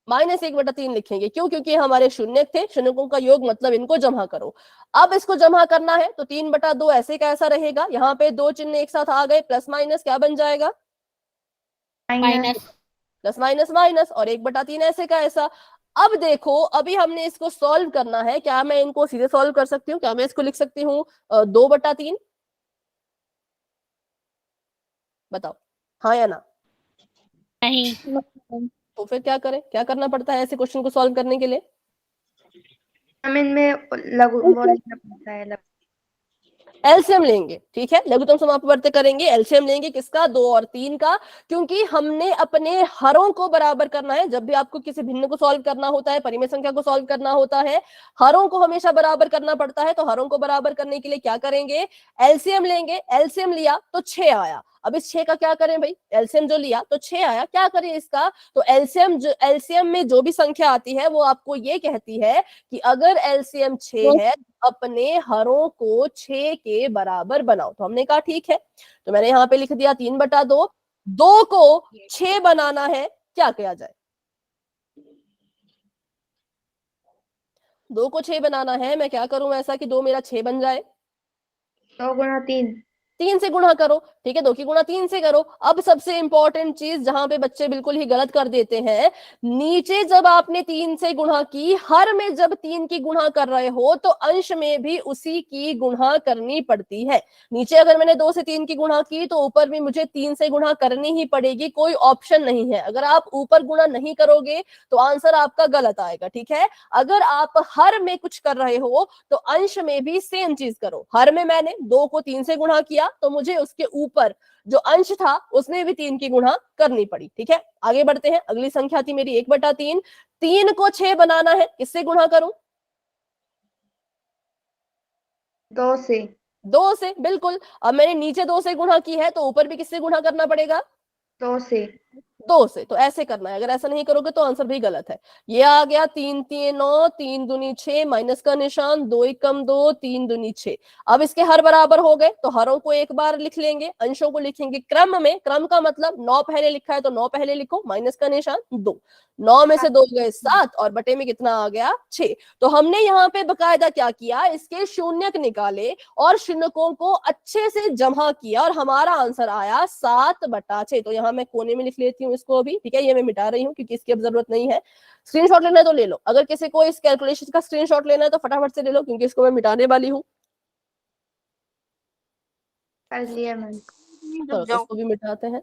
-1/3 लिखेंगे, क्यों? क्योंकि हमारे शून्य थे, शून्यकों का योग मतलब इनको जमा करो। अब इसको जमा करना है तो 3/2 ऐसे कैसा रहेगा, यहाँ पे दो चिन्ह एक साथ आ गए, प्लस माइनस क्या बन जाएगा,
माइनस।
प्लस माइनस माइनस, और 1/3 ऐसे का ऐसा। अब देखो, अभी हमने इसको सॉल्व करना है। क्या मैं इनको सीधे सॉल्व कर सकती हूँ? क्या मैं इसको लिख सकती हूँ 2/3? बताओ, हाँ या ना?
नहीं।
तो फिर क्या करें, क्या करना पड़ता है ऐसे क्वेश्चन को सॉल्व करने के लिए?
हम इनमें लघु वो लिखना पड़ता है।
एलसीएम लेंगे। ठीक है, लघुत्तम समापवर्त करेंगे, एलसीएम लेंगे किसका, 2 और 3 का, क्योंकि हमने अपने हरों को बराबर करना है। जब भी आपको किसी भिन्न को सॉल्व करना होता है, परिमेय संख्या को सॉल्व करना होता है, हरों को हमेशा बराबर करना पड़ता है। तो हरों को बराबर करने के लिए क्या करेंगे, एलसीएम लेंगे। एलसीएम लिया तो 6 आया। अब इस 6 का क्या करें भाई, एलसीएम जो लिया तो 6 आया, क्या करें इसका? तो एलसीएम में जो भी संख्या आती है वो आपको ये कहती है कि अगर एलसीएम 6 है, अपने हरों को 6 के बराबर बनाओ। तो हमने कहा ठीक है, तो मैंने यहाँ पे लिख दिया 3/2। 2 को 6 बनाना है, क्या किया जाए? 2 को 6 बनाना है, मैं क्या करूं ऐसा कि 2 मेरा 6 बन जाए?
2 गुणा 3।
3 से गुणा करो, ठीक है, 2 की गुणा 3 से करो। अब सबसे इंपॉर्टेंट चीज जहां पे बच्चे बिल्कुल ही गलत कर देते हैं, नीचे जब आपने 3 से गुणा की, हर में जब 3 की गुणा कर रहे हो तो अंश में भी उसी की गुणा करनी पड़ती है। नीचे अगर मैंने 2 से 3 की गुणा की तो ऊपर भी मुझे 3 से गुणा करनी ही पड़ेगी, कोई ऑप्शन नहीं है। अगर आप ऊपर गुणा नहीं करोगे तो आंसर आपका गलत आएगा, ठीक है। अगर आप हर में कुछ कर रहे हो तो अंश में भी सेम चीज करो। हर में मैंने 2 को 3 से गुणा किया तो मुझे उसके ऊपर जो अंश था उसमें भी 3 की गुणा करनी पड़ी, ठीक है। आगे बढ़ते हैं, अगली संख्या थी मेरी 1/3। 3 को 6 बनाना है, किससे गुणा करूं?
2 से।
2 से, बिल्कुल। अब मैंने नीचे 2 से गुणा की है तो ऊपर भी किससे गुणा करना पड़ेगा?
2 से।
2 से। तो ऐसे करना है, अगर ऐसा नहीं करोगे तो आंसर भी गलत है। ये आ गया 3 3 9, 3 दूनी 6, माइनस का निशान, 2 एकम 2, 3 दूनी 6। अब इसके हर बराबर हो गए तो हरों को एक बार लिख लेंगे, अंशों को लिखेंगे क्रम में। क्रम का मतलब 9 पहले लिखा है तो 9 पहले लिखो, माइनस का निशान 2। 9 में से 2 गए 7 और बटे में कितना आ गया? 6। तो हमने यहाँ पे बकायदा क्या किया, इसके शून्यक निकाले और शून्यकों को अच्छे से जमा किया और हमारा आंसर आया 7/6। तो यहाँ मैं कोने में लिख लेती हूँ इसको अभी, ठीक है। ये मैं मिटा रही हूँ क्योंकि इसकी अब जरूरत नहीं है। स्क्रीनशॉट लेना है तो ले लो, अगर किसी को इस कैलकुलेशन का स्क्रीनशॉट लेना है तो फटाफट से ले लो क्योंकि इसको मैं मिटाने वाली हूँ।
कर लिया मैंने।
तो इसको भी मिटाते हैं।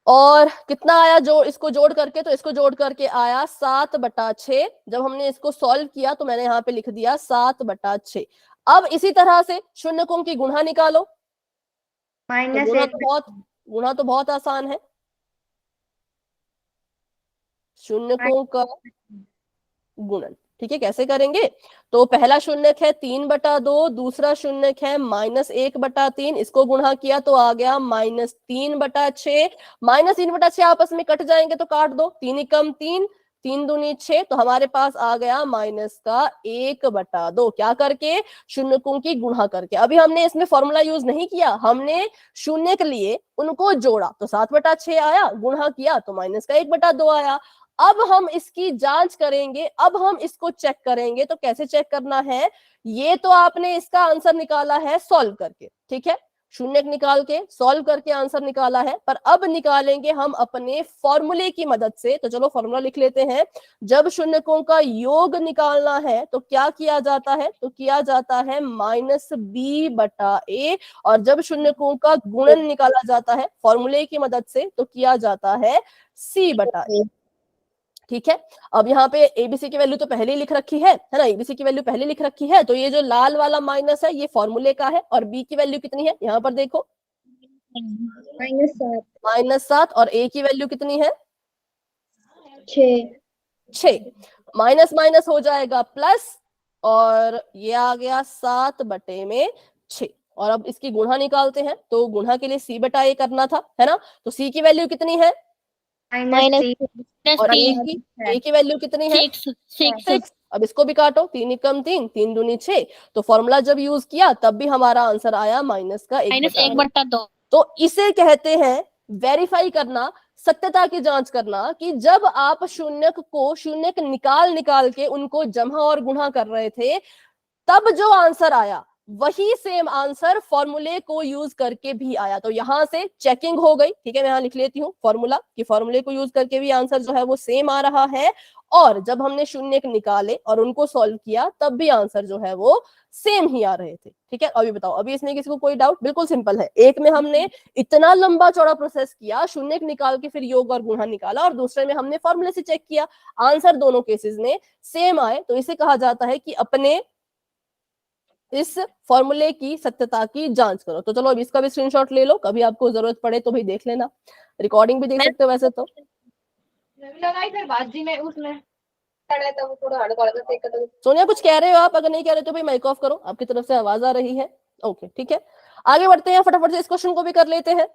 और कितना आया जो इसको जोड़ करके, तो इसको जोड़ करके आया 7/6। जब हमने इसको सॉल्व किया तो मैंने यहाँ पे लिख दिया 7/6। अब इसी तरह से शून्यकों की गुणा निकालो। तो
माइनस
गुणा
1।
तो बहुत आसान है। शून्यकों का गुणन, ठीक है, कैसे करेंगे? तो पहला शून्यक है 3/2, दूसरा शून्यक है -1/3। इसको गुणा किया तो आ गया -3/6। -3/6 आपस में कट जाएंगे तो काट दो, 3 एकम 3, 3 दूनी 6। तो हमारे पास आ गया माइनस का 1/2। क्या करके? शून्यकों की गुणा करके। अभी हमने इसमें फॉर्मूला यूज नहीं किया, हमने शून्य के लिए उनको जोड़ा तो 7/6 आया, गुणा किया तो माइनस का 1/2 आया। अब हम इसकी जांच करेंगे, अब हम इसको चेक करेंगे। तो कैसे चेक करना है? ये तो आपने इसका आंसर निकाला है सॉल्व करके, ठीक है, शून्य निकाल के सॉल्व करके आंसर निकाला है। पर अब निकालेंगे हम अपने फॉर्मूले की मदद से। तो चलो फॉर्मूला लिख लेते हैं। जब शून्यकों का योग निकालना है तो क्या किया जाता है? तो किया जाता है -b/a। और जब शून्यकों का गुणन निकाला जाता है फॉर्मूले की मदद से तो किया जाता है c/a, ठीक है। अब यहाँ पे एबीसी की वैल्यू तो पहले ही लिख रखी है ना, एबीसी की वैल्यू पहले लिख रखी है। तो ये जो लाल वाला माइनस है ये फॉर्मूले का है। और बी की वैल्यू कितनी है यहाँ पर देखो,
-7।
-7। और ए की वैल्यू कितनी है?
6।
6। माइनस माइनस हो जाएगा प्लस, और ये आ गया 7/6। और अब इसकी गुणा निकालते हैं। तो गुणा के लिए c/a करना था, है ना। तो c की वैल्यू कितनी है?
-3।
और
-3
ए की वैल्यू कितनी है? 6। अब इसको भी काटो, 3 एकम 3, 3 दूनी 6। तो फॉर्मूला जब यूज किया तब भी हमारा आंसर आया माइनस का 1/2। तो इसे कहते हैं वेरीफाई करना, सत्यता की जांच करना, कि जब आप शून्यक निकाल के उनको जमा और गुणा कर रहे थे तब जो आंसर आया वही सेम आंसर फॉर्मूले को यूज करके भी आया। तो यहां से चेकिंग हो गई, ठीक है। मैं यहां लिख लेती हूँ फॉर्मूला, कि फॉर्मूले को यूज करके भी आंसर जो है वो सेम आ रहा है। और जब हमने शून्य निकाले और उनको सॉल्व किया तब भी आंसर जो है वो सेम ही आ रहे थे, ठीक है। अभी बताओ, अभी इसमें किसी को कोई डाउट? बिल्कुल सिंपल है। एक में हमने इतना लंबा चौड़ा प्रोसेस किया, शून्य निकाल के फिर योग और गुणा निकाला, और दूसरे में हमने फॉर्मूले से चेक किया, आंसर दोनों केसेस में सेम आए। तो इसे कहा जाता है कि अपने इस फॉर्मूले की सत्यता की जांच करो। तो चलो अब इसका भी स्क्रीनशॉट ले लो, कभी आपको जरूरत पड़े तो भाई देख लेना। रिकॉर्डिंग भी देख सकते हो वैसे तो। सोनिया कुछ कह रहे हो आप? अगर नहीं कह रहे तो भाई माइक ऑफ करो, आपकी तरफ से आवाज आ रही है। ओके, ठीक है, आगे बढ़ते हैं, फटाफट से इस क्वेश्चन को भी कर लेते हैं,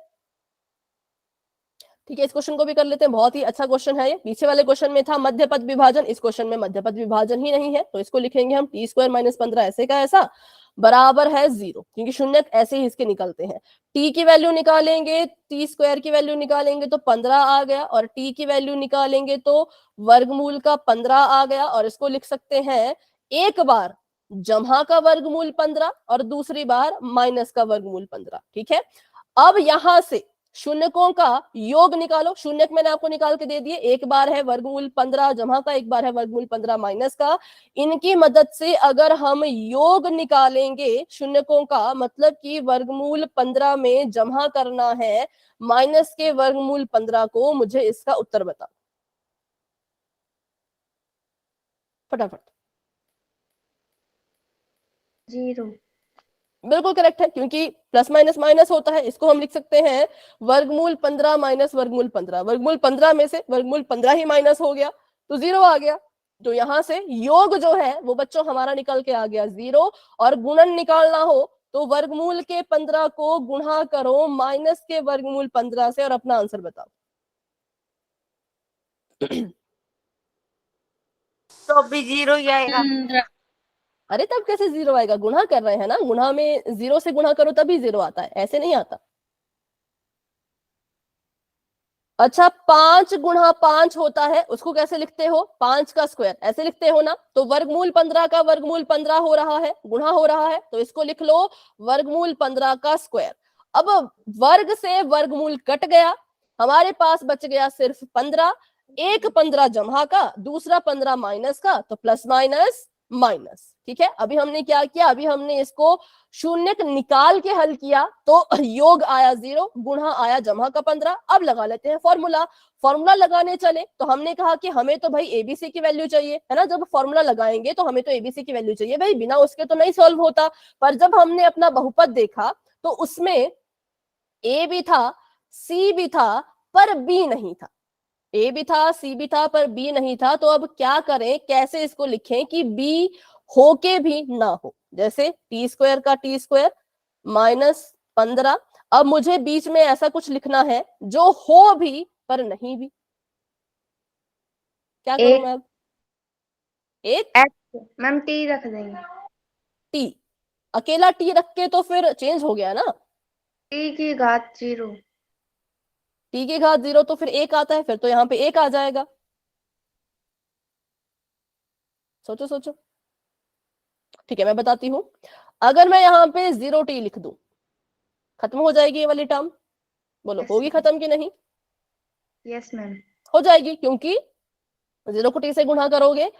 ठीक है। इस क्वेश्चन को भी कर लेते हैं, बहुत ही अच्छा क्वेश्चन है ये। पीछे वाले क्वेश्चन में था मध्य पद विभाजन, इस क्वेश्चन में मध्य पद विभाजन ही नहीं है। तो इसको लिखेंगे हम t² - 15 ऐसे का ऐसा। बराबर है 0, क्योंकि शून्य ऐसे ही इसके निकलते हैं। t की वैल्यू निकालेंगे, t स्क्वायर की वैल्यू निकालेंगे तो 15 आ गया, और t की वैल्यू निकालेंगे तो वर्गमूल का 15 आ गया। और इसको लिख सकते हैं एक बार जमा का वर्गमूल 15 और दूसरी बार माइनस का वर्गमूल 15। ठीक है, अब यहां से शून्यकों का योग निकालो। शून्यक मैंने आपको निकाल के दे दिए, एक बार है वर्गमूल 15 जमा का, एक बार है वर्गमूल 15 माइनस का। इनकी मदद से अगर हम योग निकालेंगे शून्यकों का, मतलब कि वर्गमूल 15 में जमा करना है माइनस के वर्गमूल 15 को, मुझे इसका उत्तर बताओ फटाफट।
0।
बिल्कुल करेक्ट है, क्योंकि प्लस माइनस माइनस होता है। इसको हम लिख सकते हैं वर्गमूल 15 माइनस वर्गमूल 15। वर्गमूल 15 में से वर्गमूल 15 ही माइनस हो गया तो 0 आ गया। तो यहां से योग जो है वो बच्चों हमारा निकल के आ गया 0। और गुणन निकालना हो तो वर्गमूल के 15 को गुणा करो माइनस के वर्गमूल 15 से और अपना आंसर बताओ।
तो अभी 0 ही आएगा।
15
अरे तब कैसे 0 आएगा, गुणा कर रहे हैं ना, गुणा में 0 से गुणा करो तभी 0 आता है, ऐसे नहीं आता। अच्छा, 5 गुणा 5 होता है, उसको कैसे लिखते हो, 5 का स्क्वायर ऐसे लिखते हो ना। तो वर्गमूल 15 का वर्गमूल 15 हो रहा है, गुणा हो रहा है, तो इसको लिख लो वर्गमूल 15 का स्क्वायर। अब वर्ग से वर्गमूल कट गया, हमारे पास बच गया सिर्फ 15। एक 15 जमा का, दूसरा 15 माइनस का, तो प्लस माइनस माइनस। ठीक है, अभी हमने क्या किया, अभी हमने इसको शून्यक निकाल के हल किया तो योग आया 0, गुणा आया जमा का 15। अब लगा लेते हैं फॉर्मूला। फॉर्मूला लगाने चले तो हमने कहा कि हमें तो भाई एबीसी की वैल्यू चाहिए, है ना। जब फॉर्मूला लगाएंगे तो हमें तो एबीसी की वैल्यू चाहिए भाई, बिना उसके तो नहीं सॉल्व होता। पर जब हमने अपना बहुपद देखा तो उसमें ए भी था, सी भी था, पर बी नहीं था। ए भी था, सी भी था, पर बी नहीं था। तो अब क्या करें, कैसे इसको लिखें कि बी हो के भी ना हो। जैसे टी स्क्वायर का टी स्क्वायर माइनस 15। अब मुझे बीच में ऐसा कुछ लिखना है जो हो भी पर नहीं भी। क्या करूं मैं अब, एक
मैम टी रख देंगे।
टी, अकेला टी रख के तो फिर चेंज हो गया ना।
टी की घात 0।
टी की घात 0 तो फिर एक आता है, फिर तो यहाँ पे एक आ जाएगा। सोचो सोचो। ठीक है, मैं बताती हूं। अगर मैं यहाँ पे 0t लिख दूं, खत्म हो जाएगी ये वाली टर्म, बोलो
Yes,
होगी खत्म कि नहीं।
Yes ma'am.
हो जाएगी, क्योंकि 0 को t से गुणा करोगे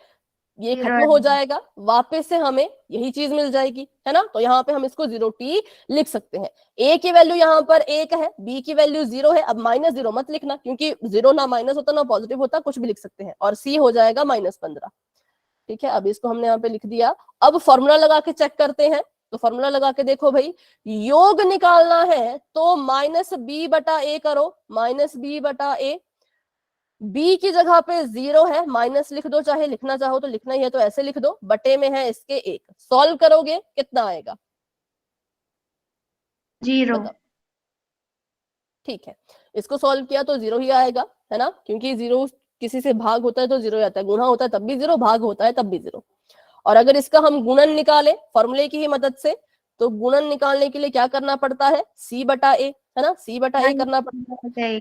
ये
Zero
खत्म हो
आएगा।
जाएगा, वापस से हमें यही चीज मिल जाएगी, है ना। तो यहाँ पे हम इसको 0t लिख सकते हैं। a की वैल्यू यहाँ पर 1 है, b की वैल्यू 0 है। अब माइनस 0 मत लिखना, क्योंकि 0 ना माइनस होता ना पॉजिटिव होता, कुछ भी लिख सकते हैं। और c हो जाएगा -15। ठीक है, अब इसको हमने यहाँ पे लिख दिया। अब फॉर्मूला लगा के चेक करते हैं। तो फॉर्मूला लगा के देखो भाई, योग निकालना है तो -b/a करो, -b/a। b की जगह पे 0 है, माइनस लिख दो, चाहे लिखना चाहो तो लिखना ही है तो ऐसे लिख दो, बटे में है इसके 1। सॉल्व करोगे कितना आएगा
0।
बताओ। ठीक है, इसको सॉल्व किया तो 0 ही आएगा, है ना, क्योंकि 0 किसी से भाग होता है तो 0 आता है, गुणा होता है तब भी 0, भाग होता है तब भी 0। और अगर इसका हम गुणन निकालें फॉर्मूले की ही मदद से, तो गुणन निकालने के लिए क्या करना पड़ता है, c/a, है ना, c/a करना पड़ता है।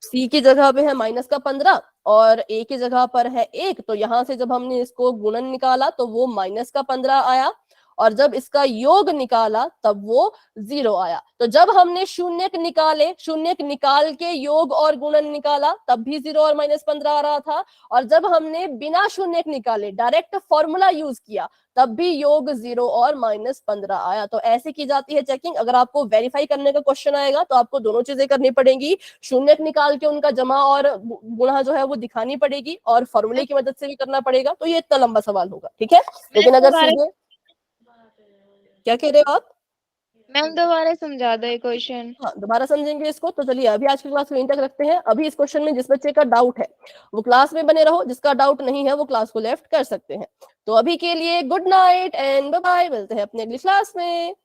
c की जगह पे है -15 और a की जगह पर है 1। तो यहां से जब हमने इसको गुणन निकाला तो वो -15 आया, और जब इसका योग निकाला तब वो 0 आया। तो जब हमने शून्यक निकाले, शून्यक निकाल के योग और गुणन निकाला तब भी 0 और -15 आ रहा था। और जब हमने बिना शून्यक निकाले डायरेक्ट फॉर्मूला यूज किया तब भी योग 0 और -15 आया। तो ऐसे की जाती है चेकिंग। अगर आपको वेरीफाई करने का क्वेश्चन आएगा तो आपको दोनों चीजें करनी पड़ेगी, शून्यक निकाल के उनका जमा और गुणा जो है वो दिखानी पड़ेगी, और फॉर्मूले की मदद से भी करना पड़ेगा। तो ये इतना लंबा सवाल होगा, ठीक है। लेकिन अगर सीधे, क्या कह रहे हो आप,
मैम दोबारा समझा दो ये क्वेश्चन।
हाँ दोबारा समझेंगे इसको। तो चलिए अभी आज की क्लास को यहीं तक रखते हैं। अभी इस क्वेश्चन में जिस बच्चे का डाउट है वो क्लास में बने रहो, जिसका डाउट नहीं है वो क्लास को लेफ्ट कर सकते हैं। तो अभी के लिए good night and bye bye, मिलते हैं अपने अगली क्लास में।